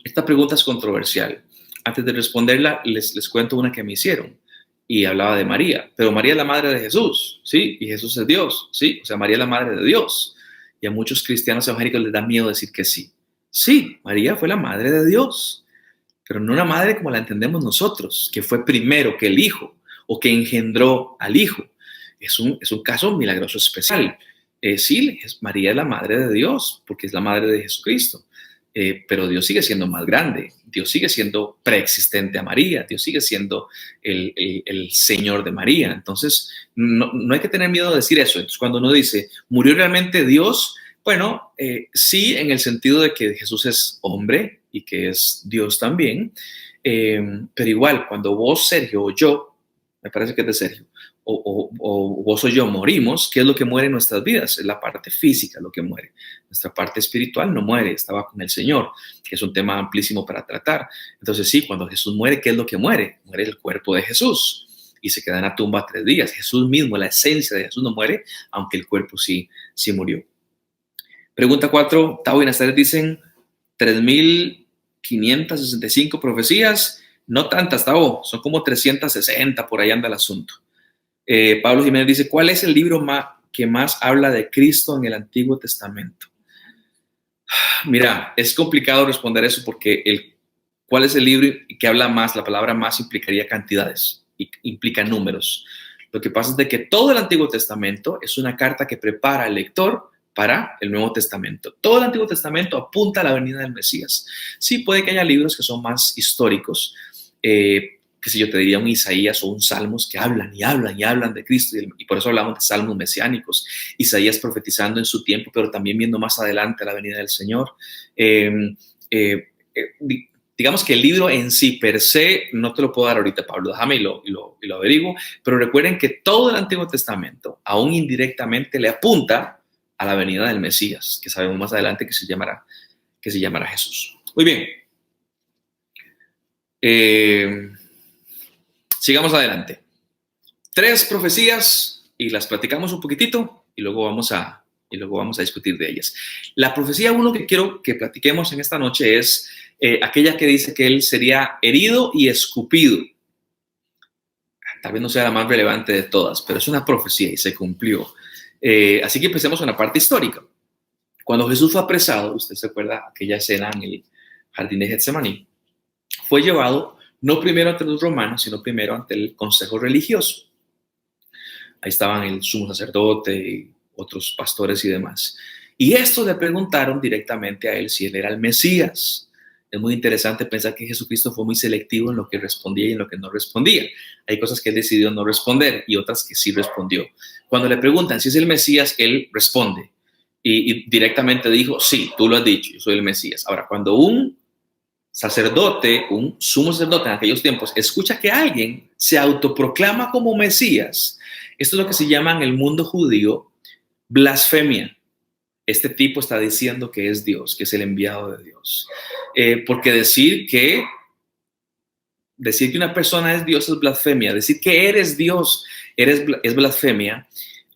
Esta pregunta es controversial. Antes de responderla, les cuento una que me hicieron. Y hablaba de María. Pero María es la madre de Jesús, ¿sí? Y Jesús es Dios, ¿sí? O sea, María es la madre de Dios. Y a muchos cristianos evangélicos les da miedo decir que sí. Sí, María fue la madre de Dios. Pero no una madre como la entendemos nosotros, que fue primero que el Hijo o que engendró al Hijo. Es un caso milagroso especial. Sí, María es la madre de Dios, porque es la madre de Jesucristo. Pero Dios sigue siendo más grande. Dios sigue siendo preexistente a María. Dios sigue siendo el Señor de María. Entonces, no hay que tener miedo de decir eso. Entonces, cuando uno dice, ¿murió realmente Dios? Bueno, sí, en el sentido de que Jesús es hombre y que es Dios también, pero igual, cuando vos, Sergio, o yo, me parece que es de Sergio, o vos o yo morimos, ¿qué es lo que muere en nuestras vidas? Es la parte física lo que muere. Nuestra parte espiritual no muere, estaba con el Señor, que es un tema amplísimo para tratar. Entonces sí, cuando Jesús muere, ¿qué es lo que muere? Muere el cuerpo de Jesús y se queda en la tumba 3 días. Jesús mismo, la esencia de Jesús no muere, aunque el cuerpo sí murió. Pregunta 4, Tavo y Nazaret dicen 3.565 profecías, no tantas, Tavo, son como 360, por ahí anda el asunto. Pablo Jiménez dice, ¿cuál es el libro que más habla de Cristo en el Antiguo Testamento? Mira, es complicado responder eso porque ¿cuál es el libro que habla más? La palabra más implicaría cantidades. implica números. Lo que pasa es de que todo el Antiguo Testamento es una carta que prepara al lector para el Nuevo Testamento. Todo el Antiguo Testamento apunta a la venida del Mesías. Sí, puede que haya libros que son más históricos, que si yo te diría un Isaías o un Salmos que hablan y hablan y hablan de Cristo, y por eso hablamos de salmos mesiánicos. Isaías profetizando en su tiempo, pero también viendo más adelante la venida del Señor. Digamos que el libro en sí, per se, no te lo puedo dar ahorita, Pablo, déjame y lo averiguo, pero recuerden que todo el Antiguo Testamento, aún indirectamente, le apunta a la venida del Mesías, que sabemos más adelante que se llamará Jesús. Muy bien. Sigamos adelante. 3 profecías y las platicamos un poquitito y luego vamos a discutir de ellas. La profecía 1 que quiero que platiquemos en esta noche es aquella que dice que él sería herido y escupido. Tal vez no sea la más relevante de todas, pero es una profecía y se cumplió. Así que empecemos con la parte histórica. Cuando Jesús fue apresado, usted se acuerda aquella escena en el jardín de Getsemaní, fue llevado no primero ante los romanos, sino primero ante el consejo religioso. Ahí estaban el sumo sacerdote, otros pastores y demás. Y estos le preguntaron directamente a él si él era el Mesías. Es muy interesante pensar que Jesucristo fue muy selectivo en lo que respondía y en lo que no respondía. Hay cosas que él decidió no responder y otras que sí respondió. Cuando le preguntan si es el Mesías, él responde y directamente dijo, sí, tú lo has dicho, yo soy el Mesías. Ahora, cuando un sacerdote, un sumo sacerdote en aquellos tiempos, escucha que alguien se autoproclama como Mesías, esto es lo que se llama en el mundo judío blasfemia. Este tipo está diciendo que es Dios, que es el enviado de Dios. Porque decir que una persona es Dios es blasfemia. Decir que eres Dios es blasfemia,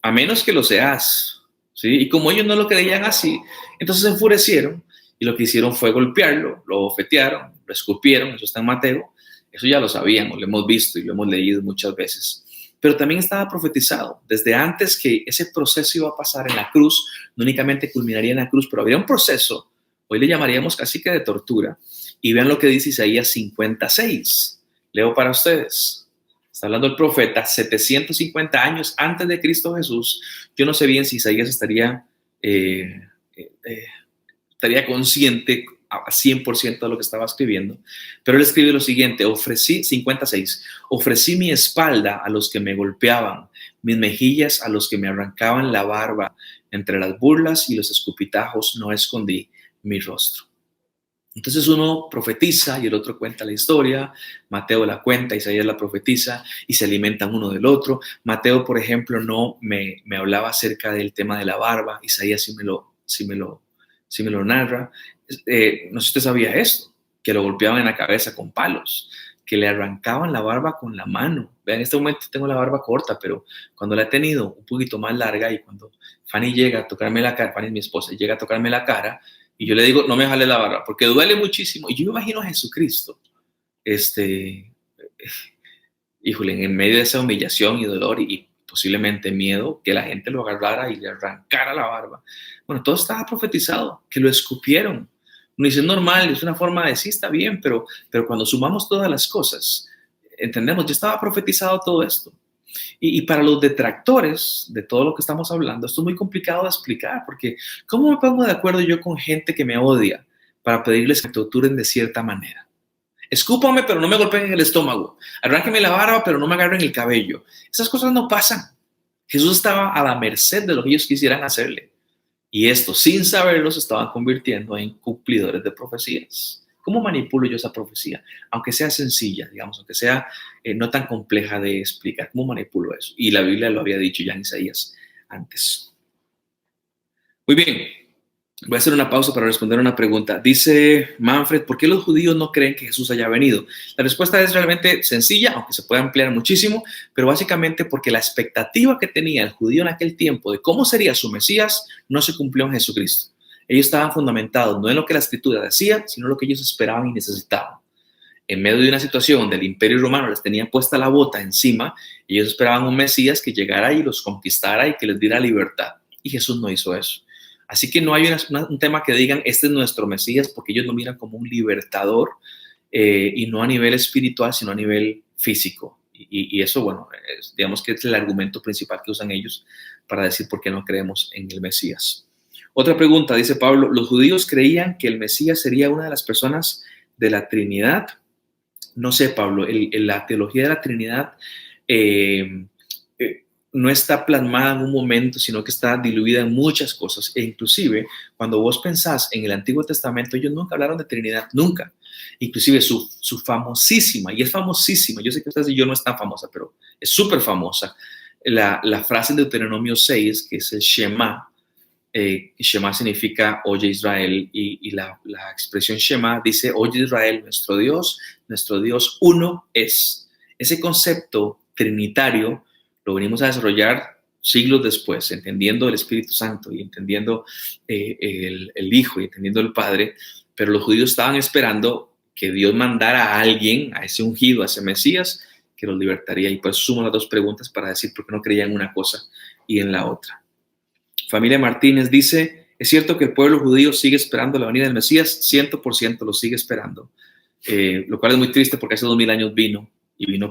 a menos que lo seas. ¿Sí? Y como ellos no lo creían así, entonces se enfurecieron y lo que hicieron fue golpearlo, lo bofetearon, lo escupieron. Eso está en Mateo. Eso ya lo sabíamos, lo hemos visto y lo hemos leído muchas veces. Pero también estaba profetizado desde antes que ese proceso iba a pasar en la cruz. No únicamente culminaría en la cruz, pero habría un proceso, hoy le llamaríamos casi que de tortura. Y vean lo que dice Isaías 56. Leo para ustedes. Está hablando el profeta 750 años antes de Cristo Jesús. Yo no sé bien si Isaías estaría consciente a 100% de lo que estaba escribiendo, pero él escribe lo siguiente: 56, ofrecí mi espalda a los que me golpeaban, mis mejillas a los que me arrancaban la barba, entre las burlas y los escupitajos no escondí mi rostro. Entonces uno profetiza y el otro cuenta la historia. Mateo la cuenta, Isaías la profetiza y se alimentan uno del otro. Mateo, por ejemplo, no me hablaba acerca del tema de la barba. Isaías sí me lo narra. No sé si usted sabía esto, que lo golpeaban en la cabeza con palos, que le arrancaban la barba con la mano. Vean, en este momento tengo la barba corta, pero cuando la he tenido un poquito más larga y cuando Fanny llega a tocarme la cara, Fanny es mi esposa, llega a tocarme la cara y yo le digo, no me jale la barba, porque duele muchísimo. Y yo me imagino a Jesucristo, híjole, en medio de esa humillación y dolor y posiblemente miedo, que la gente lo agarrara y le arrancara la barba. Bueno, todo estaba profetizado, que lo escupieron. Uno dice, es normal, es una forma de decir, está bien, pero cuando sumamos todas las cosas, entendemos, ya estaba profetizado todo esto. Y para los detractores de todo lo que estamos hablando, esto es muy complicado de explicar, porque ¿cómo me pongo de acuerdo yo con gente que me odia para pedirles que me torturen de cierta manera? Escúpame, pero no me golpeen en el estómago. Arránqueme la barba, pero no me agarren el cabello. Esas cosas no pasan. Jesús estaba a la merced de lo que ellos quisieran hacerle. Y esto, sin saberlo, se estaban convirtiendo en cumplidores de profecías. ¿Cómo manipulo yo esa profecía? Aunque sea sencilla, digamos, aunque sea no tan compleja de explicar. ¿Cómo manipulo eso? Y la Biblia lo había dicho ya en Isaías antes. Muy bien. Voy a hacer una pausa para responder una pregunta. Dice Manfred, ¿por qué los judíos no creen que Jesús haya venido? La respuesta es realmente sencilla, aunque se puede ampliar muchísimo, pero básicamente porque la expectativa que tenía el judío en aquel tiempo de cómo sería su Mesías no se cumplió en Jesucristo. Ellos estaban fundamentados no en lo que la Escritura decía, sino en lo que ellos esperaban y necesitaban. En medio de una situación donde el Imperio Romano les tenía puesta la bota encima, ellos esperaban un Mesías que llegara y los conquistara y que les diera libertad. Y Jesús no hizo eso. Así que no hay un tema que digan, este es nuestro Mesías, porque ellos lo miran como un libertador y no a nivel espiritual, sino a nivel físico. y eso, bueno, digamos que es el argumento principal que usan ellos para decir por qué no creemos en el Mesías. Otra pregunta, dice Pablo, ¿los judíos creían que el Mesías sería una de las personas de la Trinidad? No sé, Pablo, la teología de la Trinidad no está plasmada en un momento, sino que está diluida en muchas cosas. E inclusive, cuando vos pensás en el Antiguo Testamento, ellos nunca hablaron de Trinidad, nunca. Inclusive su famosísima, y es famosísima, yo sé que esta y yo no es tan famosa, pero es súper famosa, la frase de Deuteronomio 6, que es el Shema. Shema significa oye Israel, y la expresión Shema dice oye Israel, nuestro Dios uno es. Ese concepto trinitario lo venimos a desarrollar siglos después, entendiendo el Espíritu Santo y entendiendo el Hijo y entendiendo el Padre, pero los judíos estaban esperando que Dios mandara a alguien, a ese ungido, a ese Mesías, que los libertaría. Y pues sumo las dos preguntas para decir por qué no creían en una cosa y en la otra. Familia Martínez dice, ¿es cierto que el pueblo judío sigue esperando la venida del Mesías? 100% lo sigue esperando, lo cual es muy triste porque hace 2000 años vino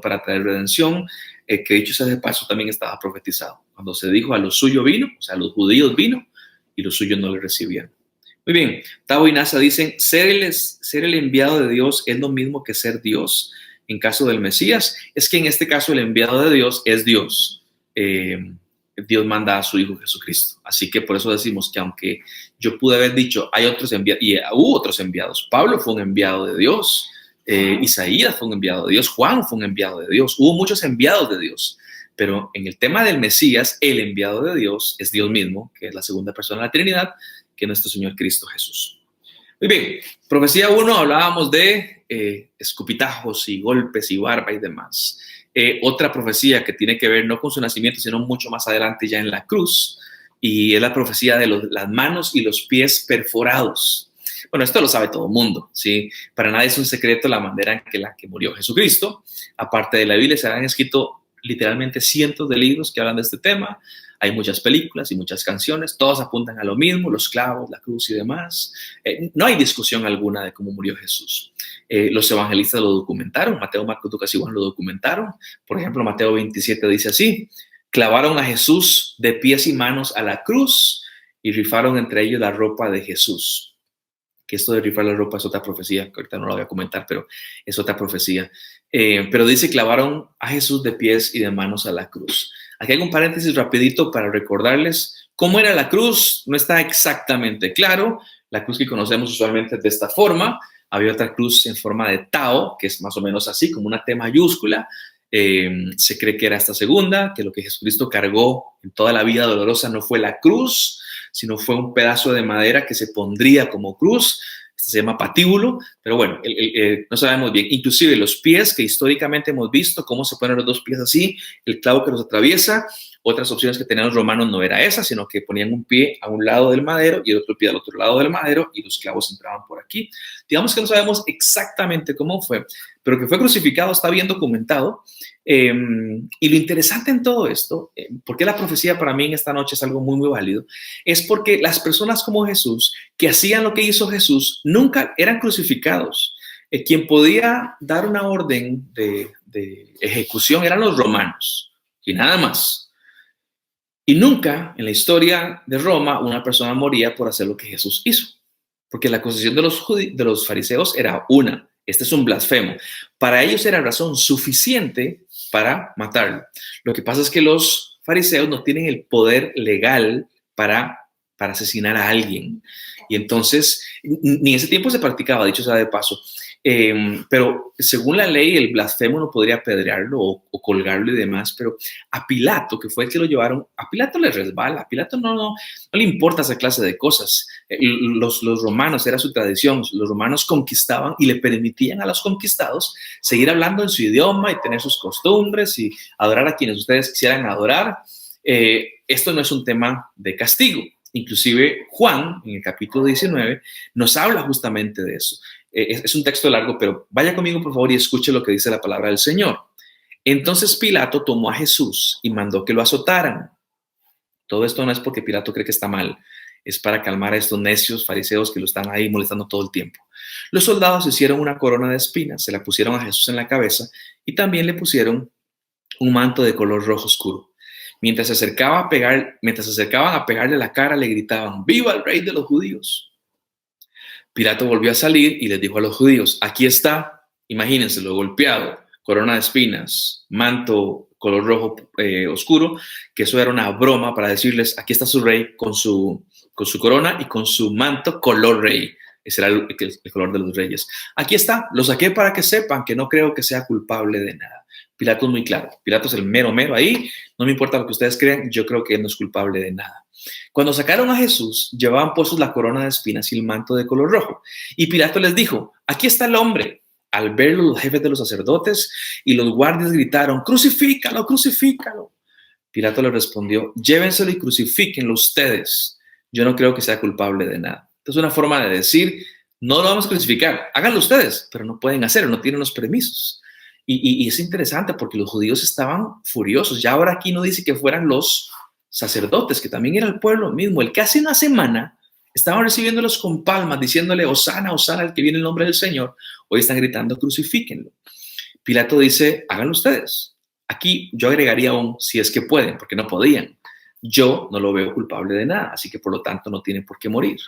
para traer redención, que dicho sea de paso también estaba profetizado. Cuando se dijo a los suyos vino, o sea, a los judíos vino, y los suyos no le recibieron. Muy bien, Tavo y Nasa dicen, ser el enviado de Dios es lo mismo que ser Dios en caso del Mesías. Es que en este caso el enviado de Dios es Dios. Dios manda a su Hijo Jesucristo. Así que por eso decimos que aunque yo pude haber dicho, hay otros enviados, y hubo otros enviados. Pablo fue un enviado de Dios. Isaías fue un enviado de Dios, Juan fue un enviado de Dios, hubo muchos enviados de Dios, pero en el tema del Mesías, el enviado de Dios es Dios mismo, que es la segunda persona de la Trinidad, que es nuestro Señor Cristo Jesús. Muy bien, profecía 1, hablábamos de escupitajos y golpes y barba y demás. Otra profecía que tiene que ver no con su nacimiento, sino mucho más adelante ya en la cruz, y es la profecía de las manos y los pies perforados. Bueno, esto lo sabe todo el mundo, ¿sí? Para nadie es un secreto la manera en la que murió Jesucristo. Aparte de la Biblia, se han escrito literalmente cientos de libros que hablan de este tema. Hay muchas películas y muchas canciones, todos apuntan a lo mismo, los clavos, la cruz y demás. No hay discusión alguna de cómo murió Jesús. Los evangelistas lo documentaron, Mateo, Marcos, Lucas y Juan lo documentaron. Por ejemplo, Mateo 27 dice así, clavaron a Jesús de pies y manos a la cruz y rifaron entre ellos la ropa de Jesús. Que esto de rifar la ropa es otra profecía, que ahorita no lo voy a comentar, pero es otra profecía. Pero dice, clavaron a Jesús de pies y de manos a la cruz. Aquí hay un paréntesis rapidito para recordarles cómo era la cruz. No está exactamente claro. La cruz que conocemos usualmente es de esta forma. Había otra cruz en forma de Tao, que es más o menos así, como una T mayúscula. Se cree que era esta segunda, que lo que Jesucristo cargó en toda la vida dolorosa no fue la cruz, sino fue un pedazo de madera que se pondría como cruz. Esto se llama patíbulo, pero bueno, no sabemos bien. Inclusive los pies, que históricamente hemos visto cómo se ponen los dos pies así, el clavo que los atraviesa. Otras opciones que tenían los romanos no era esa, sino que ponían un pie a un lado del madero y el otro pie al otro lado del madero y los clavos entraban por aquí. Digamos que no sabemos exactamente cómo fue, pero que fue crucificado está bien documentado. Y lo interesante en todo esto, porque la profecía para mí en esta noche es algo muy, muy válido, es porque las personas como Jesús, que hacían lo que hizo Jesús, nunca eran crucificados. Quien podía dar una orden de ejecución eran los romanos y nada más. Y nunca en la historia de Roma una persona moría por hacer lo que Jesús hizo, porque la acusación de los fariseos era una, este es un blasfemo. Para ellos era razón suficiente para matarlo. Lo que pasa es que los fariseos no tienen el poder legal para asesinar a alguien. Y entonces, ni en ese tiempo se practicaba, dicho sea de paso. Pero según la ley, el blasfemo no podría apedrearlo o colgarlo y demás, pero a Pilato, que fue el que lo llevaron, a Pilato le resbala, a Pilato no le importa esa clase de cosas. Los romanos, era su tradición, los romanos conquistaban y le permitían a los conquistados seguir hablando en su idioma y tener sus costumbres y adorar a quienes ustedes quisieran adorar. Esto no es un tema de castigo. Inclusive Juan, en el capítulo 19, nos habla justamente de eso. Es un texto largo, pero vaya conmigo por favor y escuche lo que dice la palabra del Señor. Entonces Pilato tomó a Jesús y mandó que lo azotaran. Todo esto no es porque Pilato cree que está mal, es para calmar a estos necios fariseos que lo están ahí molestando todo el tiempo. Los soldados hicieron una corona de espinas, se la pusieron a Jesús en la cabeza y también le pusieron un manto de color rojo oscuro. Mientras se acercaban a pegarle la cara, le gritaban: ¡Viva el rey de los judíos! Pilato volvió a salir y les dijo a los judíos: aquí está, imagínense lo golpeado, corona de espinas, manto color rojo oscuro, que eso era una broma para decirles: aquí está su rey con su corona y con su manto color rey. Ese era el color de los reyes. Aquí está, lo saqué para que sepan que no creo que sea culpable de nada. Pilato es muy claro. Pilato es el mero ahí. No me importa lo que ustedes crean, yo creo que él no es culpable de nada. Cuando sacaron a Jesús, llevaban puestos la corona de espinas y el manto de color rojo. Y Pilato les dijo: aquí está el hombre. Al verlo, los jefes de los sacerdotes y los guardias gritaron: crucifícalo, crucifícalo. Pilato le respondió: llévenselo y crucifíquenlo ustedes. Yo no creo que sea culpable de nada. Entonces, una forma de decir: no lo vamos a crucificar, háganlo ustedes, pero no pueden hacerlo, no tienen los permisos. Y es interesante porque los judíos estaban furiosos. Ya ahora aquí no dice que fueran los sacerdotes, que también era el pueblo mismo, el que hace una semana estaban recibiéndolos con palmas, diciéndole: Hosana, Hosana, el que viene en nombre del Señor. Hoy están gritando: crucifíquenlo. Pilato dice: háganlo ustedes. Aquí yo agregaría un si es que pueden, porque no podían. Yo no lo veo culpable de nada, así que por lo tanto no tiene por qué morir.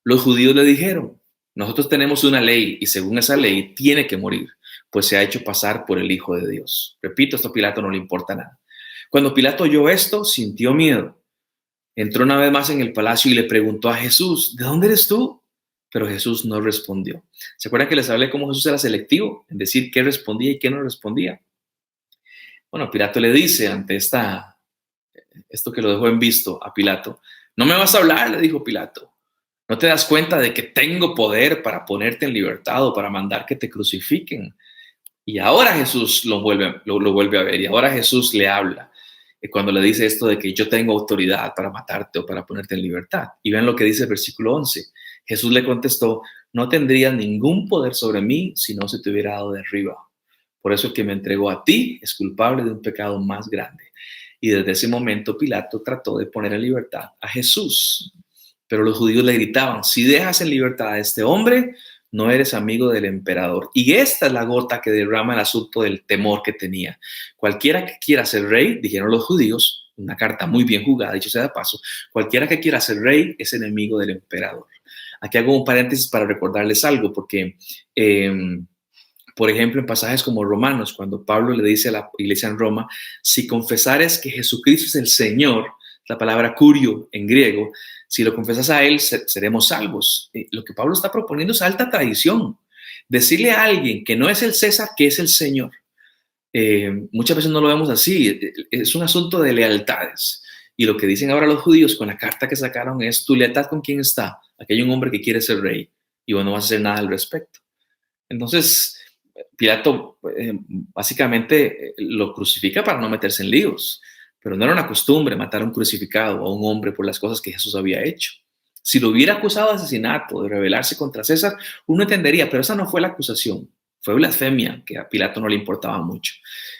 Los judíos le dijeron: nosotros tenemos una ley y según esa ley tiene que morir, pues se ha hecho pasar por el Hijo de Dios. Repito, esto a Pilato no le importa nada. Cuando Pilato oyó esto, sintió miedo. Entró una vez más en el palacio y le preguntó a Jesús: ¿de dónde eres tú? Pero Jesús no respondió. ¿Se acuerdan que les hablé cómo Jesús era selectivo en decir qué respondía y qué no respondía? Bueno, Pilato le dice ante esto que lo dejó en visto a Pilato: no me vas a hablar, le dijo Pilato. ¿No te das cuenta de que tengo poder para ponerte en libertad o para mandar que te crucifiquen? Y ahora Jesús lo vuelve a ver y ahora Jesús le habla cuando le dice esto de que yo tengo autoridad para matarte o para ponerte en libertad. Y vean lo que dice el versículo 11. Jesús le contestó: no tendrías ningún poder sobre mí si no se te hubiera dado de arriba. Por eso el que me entregó a ti es culpable de un pecado más grande. Y desde ese momento Pilato trató de poner en libertad a Jesús. Pero los judíos le gritaban: si dejas en libertad a este hombre, no eres amigo del emperador. Y esta es la gota que derrama el asunto del temor que tenía. Cualquiera que quiera ser rey, dijeron los judíos, una carta muy bien jugada, dicho sea de paso, cualquiera que quiera ser rey es enemigo del emperador. Aquí hago un paréntesis para recordarles algo, porque, por ejemplo, en pasajes como Romanos, cuando Pablo le dice a la iglesia en Roma: si confesares que Jesucristo es el Señor, la palabra curio en griego, si lo confesas a él, seremos salvos. Lo que Pablo está proponiendo es alta tradición. Decirle a alguien que no es el César, que es el Señor. Muchas veces no lo vemos así. Es un asunto de lealtades. Y lo que dicen ahora los judíos con la carta que sacaron es: ¿tu lealtad con quién está? Aquí hay un hombre que quiere ser rey y vos no vas a hacer nada al respecto. Entonces, Pilato básicamente lo crucifica para no meterse en líos. Pero no era una costumbre matar a un crucificado o a un hombre por las cosas que Jesús había hecho. Si lo hubiera acusado de asesinato, de rebelarse contra César, uno entendería, pero esa no fue la acusación. Fue blasfemia, que a Pilato no le importaba mucho.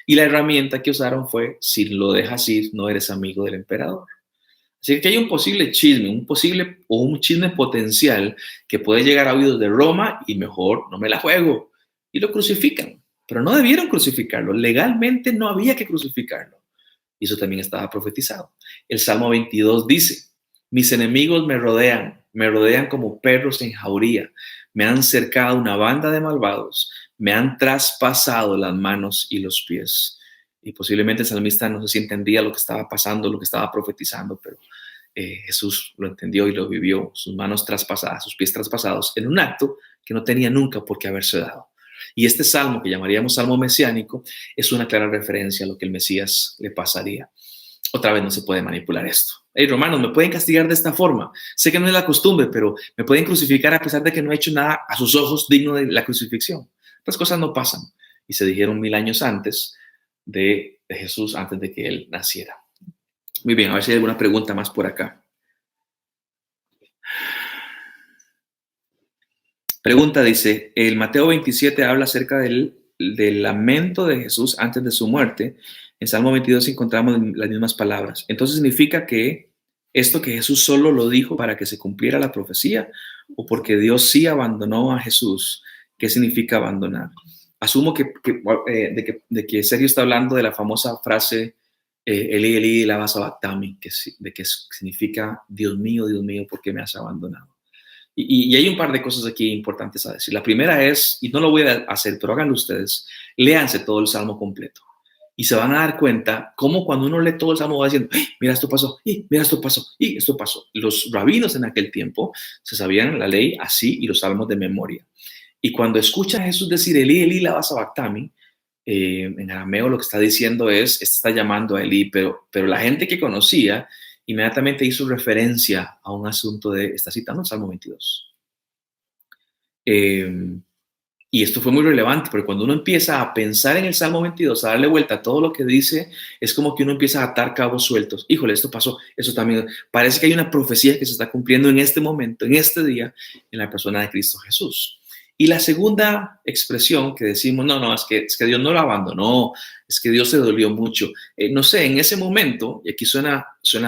Y la herramienta que usaron fue: si lo dejas ir, no eres amigo del emperador. Así que hay un posible chisme, un chisme potencial que puede llegar a oídos de Roma y mejor no me la juego. Y lo crucifican. Pero no debieron crucificarlo. Legalmente no había que crucificarlo. Y eso también estaba profetizado. El Salmo 22 dice: mis enemigos me rodean como perros en jauría, me han cercado una banda de malvados, me han traspasado las manos y los pies. Y posiblemente el salmista no sé si entendía lo que estaba pasando, lo que estaba profetizando, pero Jesús lo entendió y lo vivió: sus manos traspasadas, sus pies traspasados, en un acto que no tenía nunca por qué haberse dado. Y este salmo, que llamaríamos salmo mesiánico, es una clara referencia a lo que el Mesías le pasaría. Otra vez no se puede manipular esto. Hey, romanos, me pueden castigar de esta forma. Sé que no es la costumbre, pero me pueden crucificar a pesar de que no he hecho nada a sus ojos digno de la crucifixión. Las cosas no pasan y se dijeron 1000 años antes de Jesús, antes de que él naciera. Muy bien, a ver si hay alguna pregunta más por acá. Pregunta, dice: el Mateo 27 habla acerca del lamento de Jesús antes de su muerte. En Salmo 22 encontramos las mismas palabras. Entonces, ¿significa que esto que Jesús solo lo dijo para que se cumpliera la profecía, o porque Dios sí abandonó a Jesús? ¿Qué significa abandonar? asumo de que Sergio está hablando de la famosa frase Eli, Eli, lama sabactami, que significa Dios mío, ¿por qué me has abandonado? Y hay un par de cosas aquí importantes a decir. La primera es, y no lo voy a hacer, pero háganlo ustedes, léanse todo el Salmo completo. Y se van a dar cuenta cómo cuando uno lee todo el Salmo va diciendo, mira esto pasó, mira esto pasó, y esto pasó. Los rabinos en aquel tiempo se sabían la ley así y los salmos de memoria. Y cuando escuchan a Jesús decir, Eli, Eli, lama sabactami, en arameo lo que está diciendo es, está llamando a Eli, pero la gente que conocía inmediatamente hizo referencia a un asunto está citando el Salmo 22. Y esto fue muy relevante, porque cuando uno empieza a pensar en el Salmo 22, a darle vuelta a todo lo que dice, es como que uno empieza a atar cabos sueltos. Híjole, esto pasó, eso también. Parece que hay una profecía que se está cumpliendo en este momento, en este día, en la persona de Cristo Jesús. Y la segunda expresión que decimos, no, es que Dios no lo abandonó, es que Dios se dolió mucho. No sé, en ese momento, y aquí suena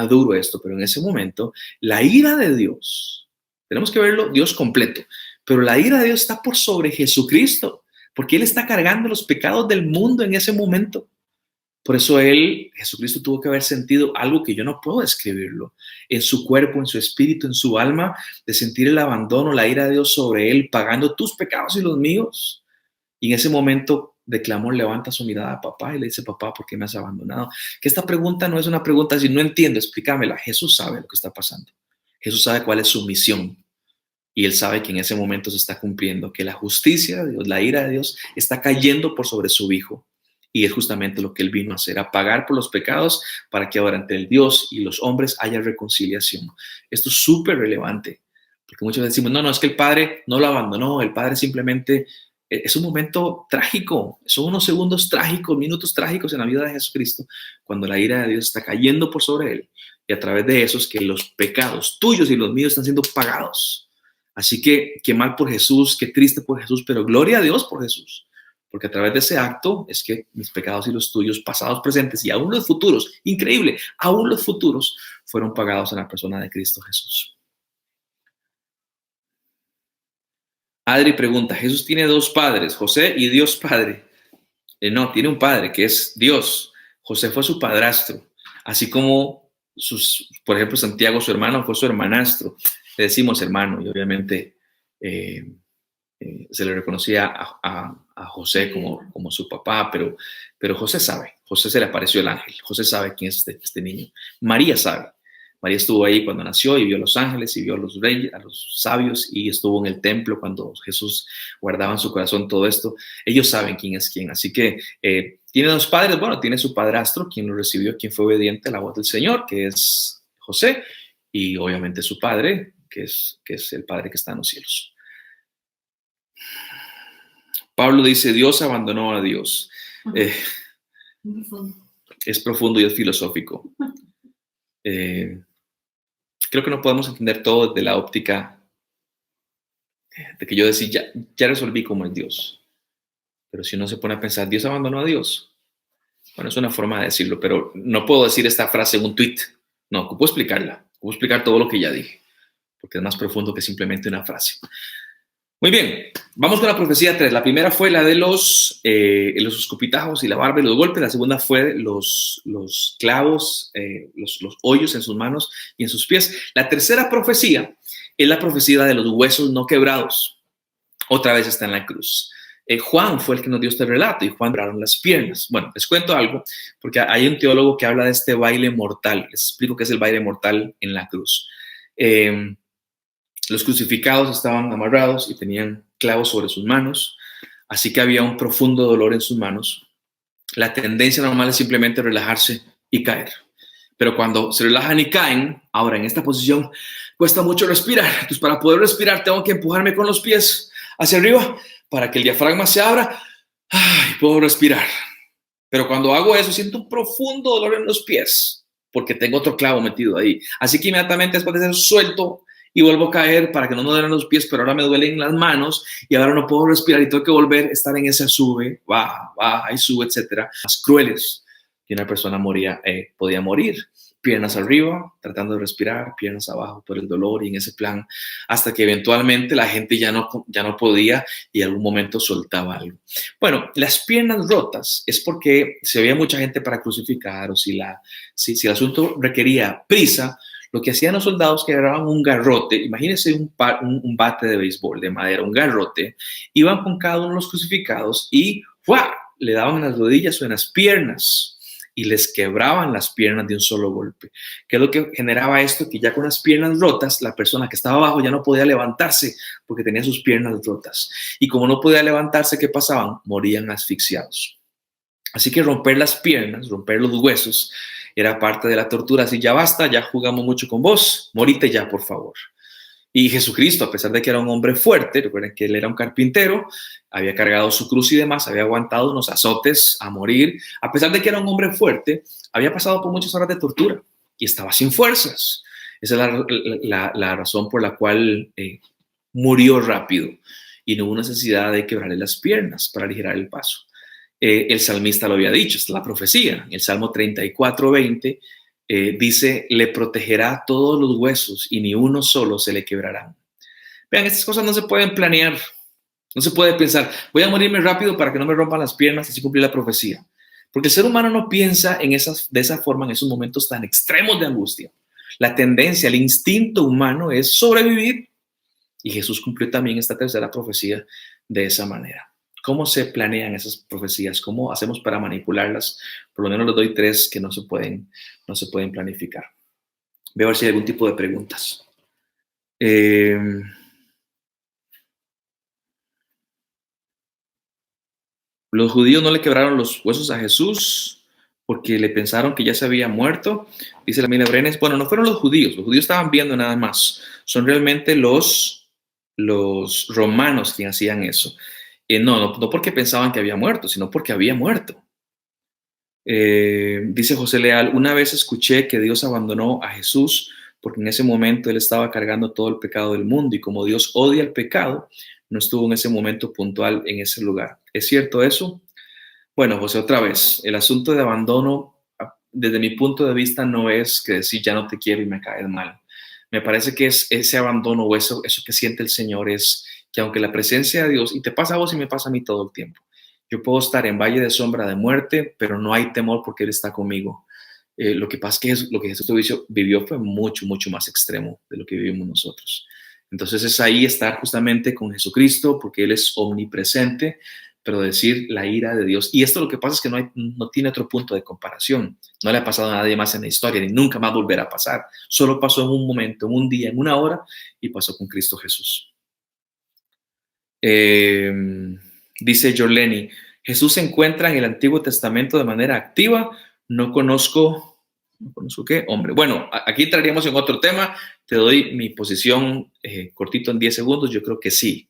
duro esto, pero en ese momento, la ira de Dios, tenemos que verlo Dios completo, pero la ira de Dios está por sobre Jesucristo, porque Él está cargando los pecados del mundo en ese momento. Por eso Jesucristo tuvo que haber sentido algo que yo no puedo describirlo, en su cuerpo, en su espíritu, en su alma, de sentir el abandono, la ira de Dios sobre Él, pagando tus pecados y los míos. Y en ese momento de clamor levanta su mirada a papá y le dice, papá, ¿por qué me has abandonado? Que esta pregunta no es una pregunta si no entiendo, explícamela. Jesús sabe lo que está pasando. Jesús sabe cuál es su misión. Y Él sabe que en ese momento se está cumpliendo, que la justicia de Dios, la ira de Dios, está cayendo por sobre su Hijo. Y es justamente lo que Él vino a hacer, a pagar por los pecados para que ahora entre el Dios y los hombres haya reconciliación. Esto es súper relevante, porque muchas veces decimos, no, es que el Padre no lo abandonó, el Padre simplemente, es un momento trágico, son unos segundos trágicos, minutos trágicos en la vida de Jesucristo, cuando la ira de Dios está cayendo por sobre Él, y a través de eso es que los pecados tuyos y los míos están siendo pagados. Así que qué mal por Jesús, qué triste por Jesús, pero gloria a Dios por Jesús. Porque a través de ese acto es que mis pecados y los tuyos, pasados, presentes y aún los futuros, increíble, aún los futuros, fueron pagados en la persona de Cristo Jesús. Adri pregunta, ¿Jesús tiene dos padres, José y Dios Padre? No, tiene un padre que es Dios. José fue su padrastro, así como, por ejemplo, Santiago, su hermano, fue su hermanastro. Le decimos hermano y obviamente se le reconocía a José como su papá, pero José sabe, José se le apareció el ángel, José sabe quién es este niño. María sabe, María estuvo ahí cuando nació y vio a los ángeles y vio a los reyes, a los sabios, y estuvo en el templo cuando Jesús guardaba en su corazón todo esto. Ellos saben quién es quién, así que tiene dos padres, bueno, tiene su padrastro, quien lo recibió, quien fue obediente a la voz del Señor, que es José, y obviamente su padre, que es el Padre que está en los cielos. Pablo dice, Dios abandonó a Dios. Es profundo y es filosófico. Creo que no podemos entender todo desde la óptica de que yo decía, ya resolví cómo es Dios. Pero si uno se pone a pensar, Dios abandonó a Dios. Bueno, es una forma de decirlo, pero no puedo decir esta frase en un tweet. No, puedo explicarla. Puedo explicar todo lo que ya dije, porque es más profundo que simplemente una frase. Muy bien, vamos con la profecía 3. La primera fue la de los escupitajos y la barba y los golpes. La segunda fue los clavos, los hoyos en sus manos y en sus pies. La tercera profecía es la profecía de los huesos no quebrados. Otra vez está en la cruz. Juan fue el que nos dio este relato y Juan quebraron las piernas. Bueno, les cuento algo, porque hay un teólogo que habla de este baile mortal. Les explico qué es el baile mortal en la cruz. Los crucificados estaban amarrados y tenían clavos sobre sus manos, así que había un profundo dolor en sus manos. La tendencia normal es simplemente relajarse y caer. Pero cuando se relajan y caen, ahora en esta posición cuesta mucho respirar. Entonces, para poder respirar tengo que empujarme con los pies hacia arriba para que el diafragma se abra y puedo respirar. Pero cuando hago eso siento un profundo dolor en los pies porque tengo otro clavo metido ahí. Así que inmediatamente después de ser suelto y vuelvo a caer para que no me duelen los pies, pero ahora me duelen las manos y ahora no puedo respirar y tengo que volver a estar en ese sube, baja y sube, etcétera. Más crueles que una persona podía morir. piernas arriba, tratando de respirar, piernas abajo por el dolor y en ese plan, hasta que eventualmente la gente ya no podía y en algún momento soltaba algo. Bueno, las piernas rotas es porque si había mucha gente para crucificar o si el asunto requería prisa, lo que hacían los soldados que agarraban un garrote, imagínense un bate de béisbol de madera, un garrote, iban con cada uno de los crucificados y ¡fua!, le daban en las rodillas o en las piernas y les quebraban las piernas de un solo golpe. ¿Qué es lo que generaba esto? Que ya con las piernas rotas, la persona que estaba abajo ya no podía levantarse porque tenía sus piernas rotas. Y como no podía levantarse, ¿qué pasaban? Morían asfixiados. Así que romper las piernas, romper los huesos, era parte de la tortura. Así, ya basta, ya jugamos mucho con vos, morite ya, por favor. Y Jesucristo, a pesar de que era un hombre fuerte, recuerden que él era un carpintero, había cargado su cruz y demás, había aguantado unos azotes a morir, a pesar de que era un hombre fuerte, había pasado por muchas horas de tortura y estaba sin fuerzas. Esa es la razón por la cual murió rápido y no hubo necesidad de quebrarle las piernas para aligerar el paso. El salmista lo había dicho, es la profecía, el Salmo 34:20, dice, le protegerá todos los huesos y ni uno solo se le quebrarán. Vean, estas cosas no se pueden planear, no se puede pensar, voy a morirme rápido para que no me rompan las piernas y así cumplir la profecía. Porque el ser humano no piensa de esa forma en esos momentos tan extremos de angustia. La tendencia, el instinto humano es sobrevivir. Y Jesús cumplió también esta tercera profecía de esa manera. ¿Cómo se planean esas profecías? ¿Cómo hacemos para manipularlas? Por lo menos les doy 3 que no se pueden planificar. Voy a ver si hay algún tipo de preguntas. Los judíos no le quebraron los huesos a Jesús porque le pensaron que ya se había muerto. Dice la Biblia Brenes. Bueno, no fueron los judíos estaban viendo nada más. Son realmente los romanos quienes hacían eso. No porque pensaban que había muerto, sino porque había muerto. Dice José Leal, una vez escuché que Dios abandonó a Jesús porque en ese momento él estaba cargando todo el pecado del mundo y como Dios odia el pecado, no estuvo en ese momento puntual en ese lugar. ¿Es cierto eso? Bueno, José, otra vez, el asunto de abandono, desde mi punto de vista, no es que decir ya no te quiero y me caes mal. Me parece que es ese abandono o eso que siente el Señor es que aunque la presencia de Dios, y te pasa a vos y me pasa a mí todo el tiempo, yo puedo estar en valle de sombra de muerte, pero no hay temor porque Él está conmigo. Lo que pasa es que lo que Jesús vivió fue mucho, mucho más extremo de lo que vivimos nosotros. Entonces es ahí estar justamente con Jesucristo porque Él es omnipresente, pero decir la ira de Dios. Y esto lo que pasa es que no tiene otro punto de comparación. No le ha pasado a nadie más en la historia, ni nunca más volverá a pasar. Solo pasó en un momento, en un día, en una hora, y pasó con Cristo Jesús. Dice Jorleni, Jesús se encuentra en el Antiguo Testamento de manera activa. No conozco qué, hombre. Bueno, aquí entraríamos en otro tema. Te doy mi posición cortito en 10 segundos. Yo creo que sí.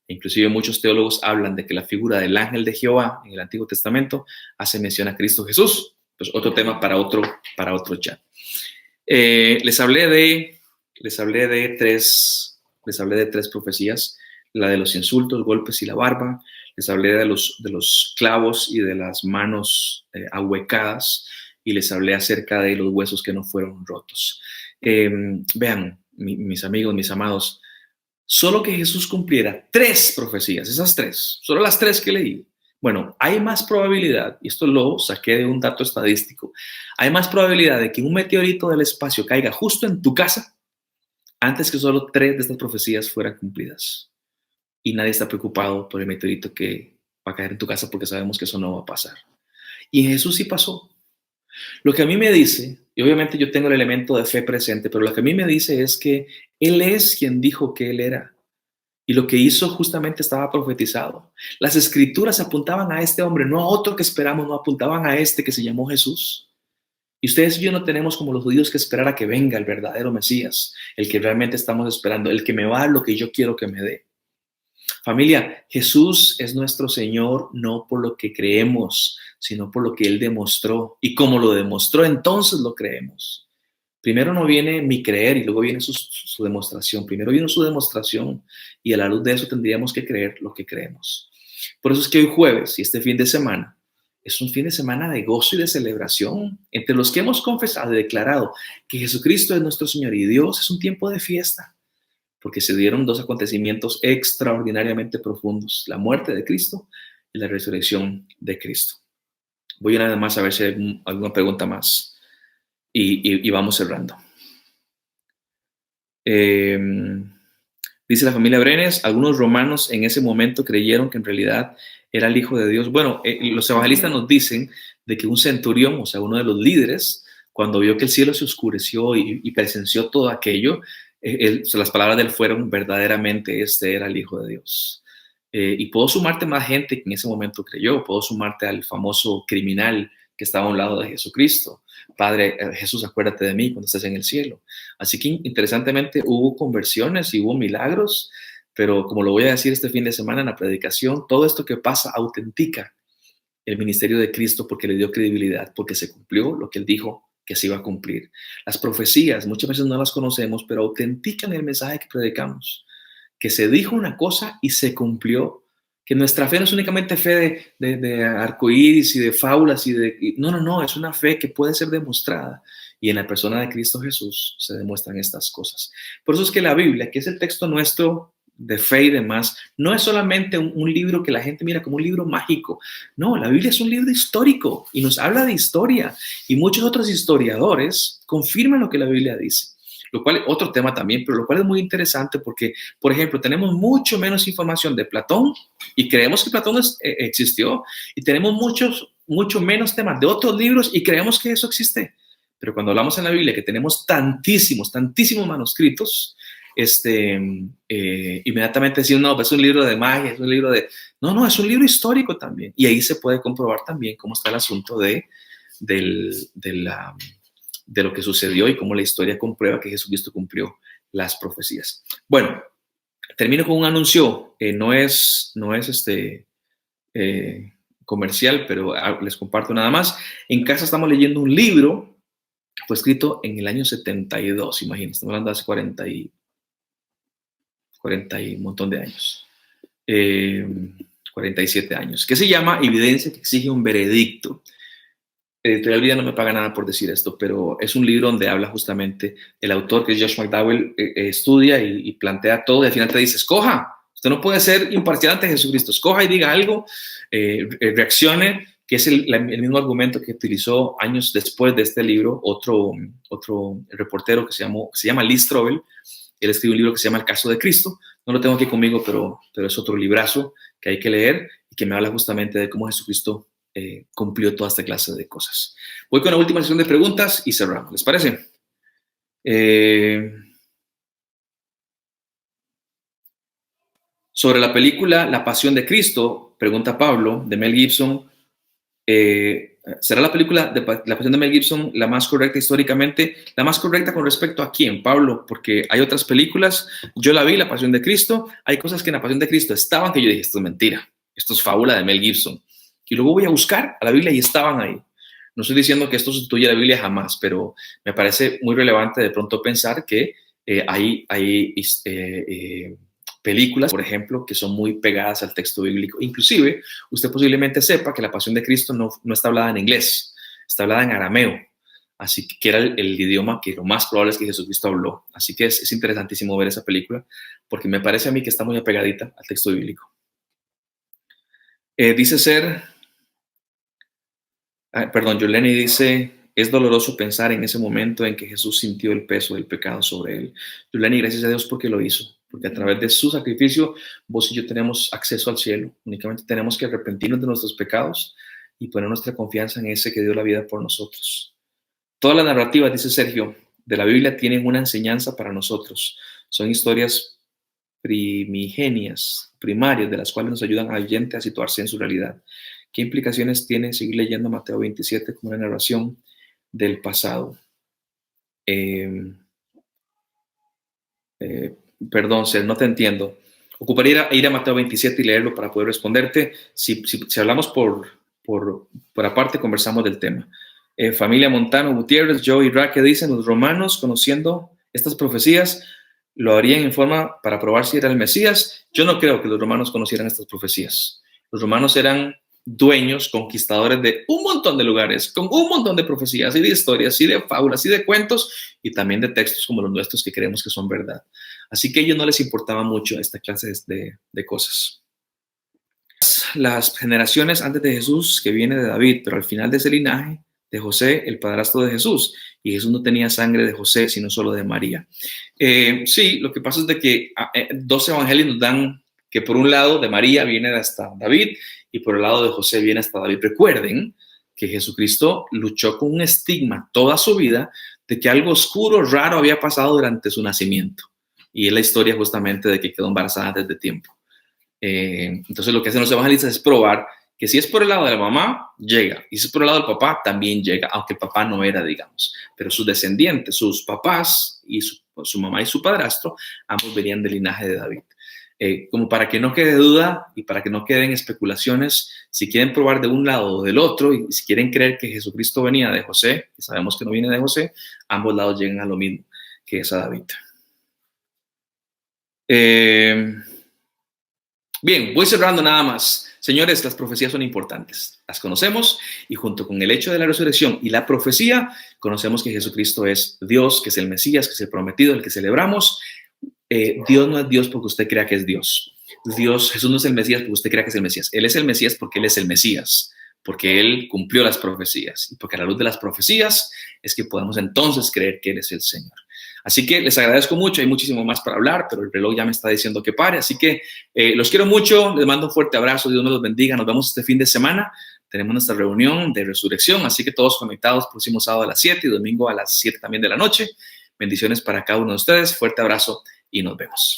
Inclusive muchos teólogos hablan de que la figura del ángel de Jehová en el Antiguo Testamento hace mención a Cristo Jesús. Pues otro tema para otro chat. Les hablé de tres profecías. La de los insultos, golpes y la barba. Les hablé de los clavos y de las manos ahuecadas. Y les hablé acerca de los huesos que no fueron rotos. Vean, mis amigos, mis amados, solo que Jesús cumpliera 3 profecías, esas 3, solo las 3 que leí. Bueno, hay más probabilidad, y esto lo saqué de un dato estadístico, hay más probabilidad de que un meteorito del espacio caiga justo en tu casa antes que solo 3 de estas profecías fueran cumplidas. Y nadie está preocupado por el meteorito que va a caer en tu casa porque sabemos que eso no va a pasar. Y en Jesús sí pasó. Lo que a mí me dice, y obviamente yo tengo el elemento de fe presente, pero lo que a mí me dice es que Él es quien dijo que Él era. Y lo que hizo justamente estaba profetizado. Las escrituras apuntaban a este hombre, no a otro que esperamos, no apuntaban a este que se llamó Jesús. Y ustedes y yo no tenemos como los judíos que esperar a que venga el verdadero Mesías, el que realmente estamos esperando, el que me va a dar lo que yo quiero que me dé. Familia, Jesús es nuestro Señor no por lo que creemos, sino por lo que Él demostró. Y como lo demostró, entonces lo creemos. Primero no viene mi creer y luego viene su demostración. Primero vino su demostración y a la luz de eso tendríamos que creer lo que creemos. Por eso es que hoy jueves y este fin de semana es un fin de semana de gozo y de celebración. Entre los que hemos confesado y declarado que Jesucristo es nuestro Señor y Dios, es un tiempo de fiesta, porque se dieron dos acontecimientos extraordinariamente profundos: la muerte de Cristo y la resurrección de Cristo. Voy a nada más a ver si hay alguna pregunta más y vamos cerrando. Dice la familia Brenes, algunos romanos en ese momento creyeron que en realidad era el Hijo de Dios. Bueno, los evangelistas nos dicen de que un centurión, o sea, uno de los líderes, cuando vio que el cielo se oscureció y presenció todo aquello, las palabras de él fueron: verdaderamente este era el Hijo de Dios. Y puedo sumarte más gente que en ese momento creyó. Puedo sumarte al famoso criminal que estaba a un lado de Jesucristo. Padre, Jesús, acuérdate de mí cuando estés en el cielo. Así que interesantemente hubo conversiones y hubo milagros, pero como lo voy a decir este fin de semana en la predicación, todo esto que pasa autentica el ministerio de Cristo porque le dio credibilidad, porque se cumplió lo que él dijo que se iba a cumplir. Las profecías muchas veces no las conocemos, pero autentican el mensaje que predicamos, que se dijo una cosa y se cumplió, que nuestra fe no es únicamente fe de arcoíris y de fábulas no, es una fe que puede ser demostrada, y en la persona de Cristo Jesús se demuestran estas cosas. Por eso es que la Biblia, que es el texto nuestro de fe y demás, no es solamente un libro que la gente mira como un libro mágico. No, la Biblia es un libro histórico y nos habla de historia, y muchos otros historiadores confirman lo que la Biblia dice. Lo cual, otro tema también, pero lo cual es muy interesante porque, por ejemplo, tenemos mucho menos información de Platón y creemos que Platón existió, y tenemos mucho menos temas de otros libros y creemos que eso existe. Pero cuando hablamos en la Biblia que tenemos tantísimos manuscritos, inmediatamente decimos: no, pues es un libro de magia, es un libro de... No, es un libro histórico también. Y ahí se puede comprobar también cómo está el asunto de lo que sucedió y cómo la historia comprueba que Jesucristo cumplió las profecías. Bueno, termino con un anuncio. No es comercial, pero les comparto nada más. En casa estamos leyendo un libro, fue escrito en el año 72, imagínense, estamos hablando de hace 40 y un montón de años. 47 años, que se llama Evidencia que exige un veredicto. Editorial Vida no me paga nada por decir esto, pero es un libro donde habla justamente el autor, que es Josh McDowell, estudia y plantea todo, y al final te dice: escoja, usted no puede ser imparcial ante Jesucristo, escoja y diga algo, reaccione, que es el mismo argumento que utilizó años después de este libro otro reportero que se llama Lee Strobel. Él escribió un libro que se llama El caso de Cristo. No lo tengo aquí conmigo, pero es otro librazo que hay que leer y que me habla justamente de cómo Jesucristo cumplió toda esta clase de cosas. Voy con la última sesión de preguntas y cerramos. ¿Les parece? Sobre la película La Pasión de Cristo, pregunta Pablo, de Mel Gibson. ¿Será la película de La Pasión de Mel Gibson la más correcta históricamente? ¿La más correcta con respecto a quién, Pablo? Porque hay otras películas. Yo la vi, La Pasión de Cristo. Hay cosas que en La Pasión de Cristo estaban que yo dije: esto es mentira, esto es fábula de Mel Gibson. Y luego voy a buscar a la Biblia y estaban ahí. No estoy diciendo que esto sustituye a la Biblia jamás, pero me parece muy relevante de pronto pensar que hay películas, por ejemplo, que son muy pegadas al texto bíblico. Inclusive, usted posiblemente sepa que la Pasión de Cristo no está hablada en inglés, está hablada en arameo. Así que era el idioma que lo más probable es que Jesucristo habló. Así que es interesantísimo ver esa película, porque me parece a mí que está muy apegadita al texto bíblico. Dice ser... Yoleni dice: es doloroso pensar en ese momento en que Jesús sintió el peso del pecado sobre él. Yoleni, gracias a Dios porque lo hizo, porque a través de su sacrificio vos y yo tenemos acceso al cielo. Únicamente tenemos que arrepentirnos de nuestros pecados y poner nuestra confianza en ese que dio la vida por nosotros. Todas las narrativas, dice Sergio, de la Biblia tienen una enseñanza para nosotros. Son historias primarias, de las cuales nos ayudan al oyente a situarse en su realidad. ¿Qué implicaciones tiene seguir leyendo Mateo 27 como una narración del pasado? Perdón, Sel, no te entiendo. Ocuparía ir a Mateo 27 y leerlo para poder responderte. Si hablamos por aparte, conversamos del tema. Familia Montano Gutiérrez, Joe y Raque dicen: los romanos, conociendo estas profecías, lo harían en forma para probar si era el Mesías. Yo no creo que los romanos conocieran estas profecías. Los romanos eran dueños, conquistadores de un montón de lugares, con un montón de profecías y de historias y de fábulas y de cuentos y también de textos como los nuestros que creemos que son verdad. Así que a ellos no les importaba mucho esta clase de cosas. Las generaciones antes de Jesús, que viene de David, pero al final de ese linaje, de José, el padrastro de Jesús, y Jesús no tenía sangre de José, sino solo de María. Sí, lo que pasa es de que dos evangelios nos dan que por un lado de María viene hasta David y por el lado de José viene hasta David. Recuerden que Jesucristo luchó con un estigma toda su vida de que algo oscuro, raro había pasado durante su nacimiento. Y es la historia justamente de que quedó embarazada antes de tiempo. Entonces lo que hacen los evangelistas es probar que si es por el lado de la mamá, llega. Y si es por el lado del papá, también llega, aunque el papá no era, digamos. Pero sus descendientes, sus papás y su mamá y su padrastro, ambos venían del linaje de David. Como para que no quede duda y para que no queden especulaciones, si quieren probar de un lado o del otro y si quieren creer que Jesucristo venía de José, que sabemos que no viene de José, ambos lados llegan a lo mismo, que es a David. Bien, voy cerrando nada más. Señores, las profecías son importantes. Las conocemos y junto con el hecho de la resurrección y la profecía, conocemos que Jesucristo es Dios, que es el Mesías, que es el prometido, el que celebramos. Dios no es Dios porque usted crea que es Dios. Jesús no es el Mesías porque usted crea que es el Mesías. Él es el Mesías porque Él es el Mesías, porque Él cumplió las profecías y porque a la luz de las profecías es que podemos entonces creer que Él es el Señor. Así que les agradezco mucho, hay muchísimo más para hablar, pero el reloj ya me está diciendo que pare, así que los quiero mucho, les mando un fuerte abrazo, Dios me los bendiga, nos vemos este fin de semana, tenemos nuestra reunión de resurrección, así que todos conectados, próximo sábado a las 7 y domingo a las 7 también de la noche, bendiciones para cada uno de ustedes, fuerte abrazo y nos vemos.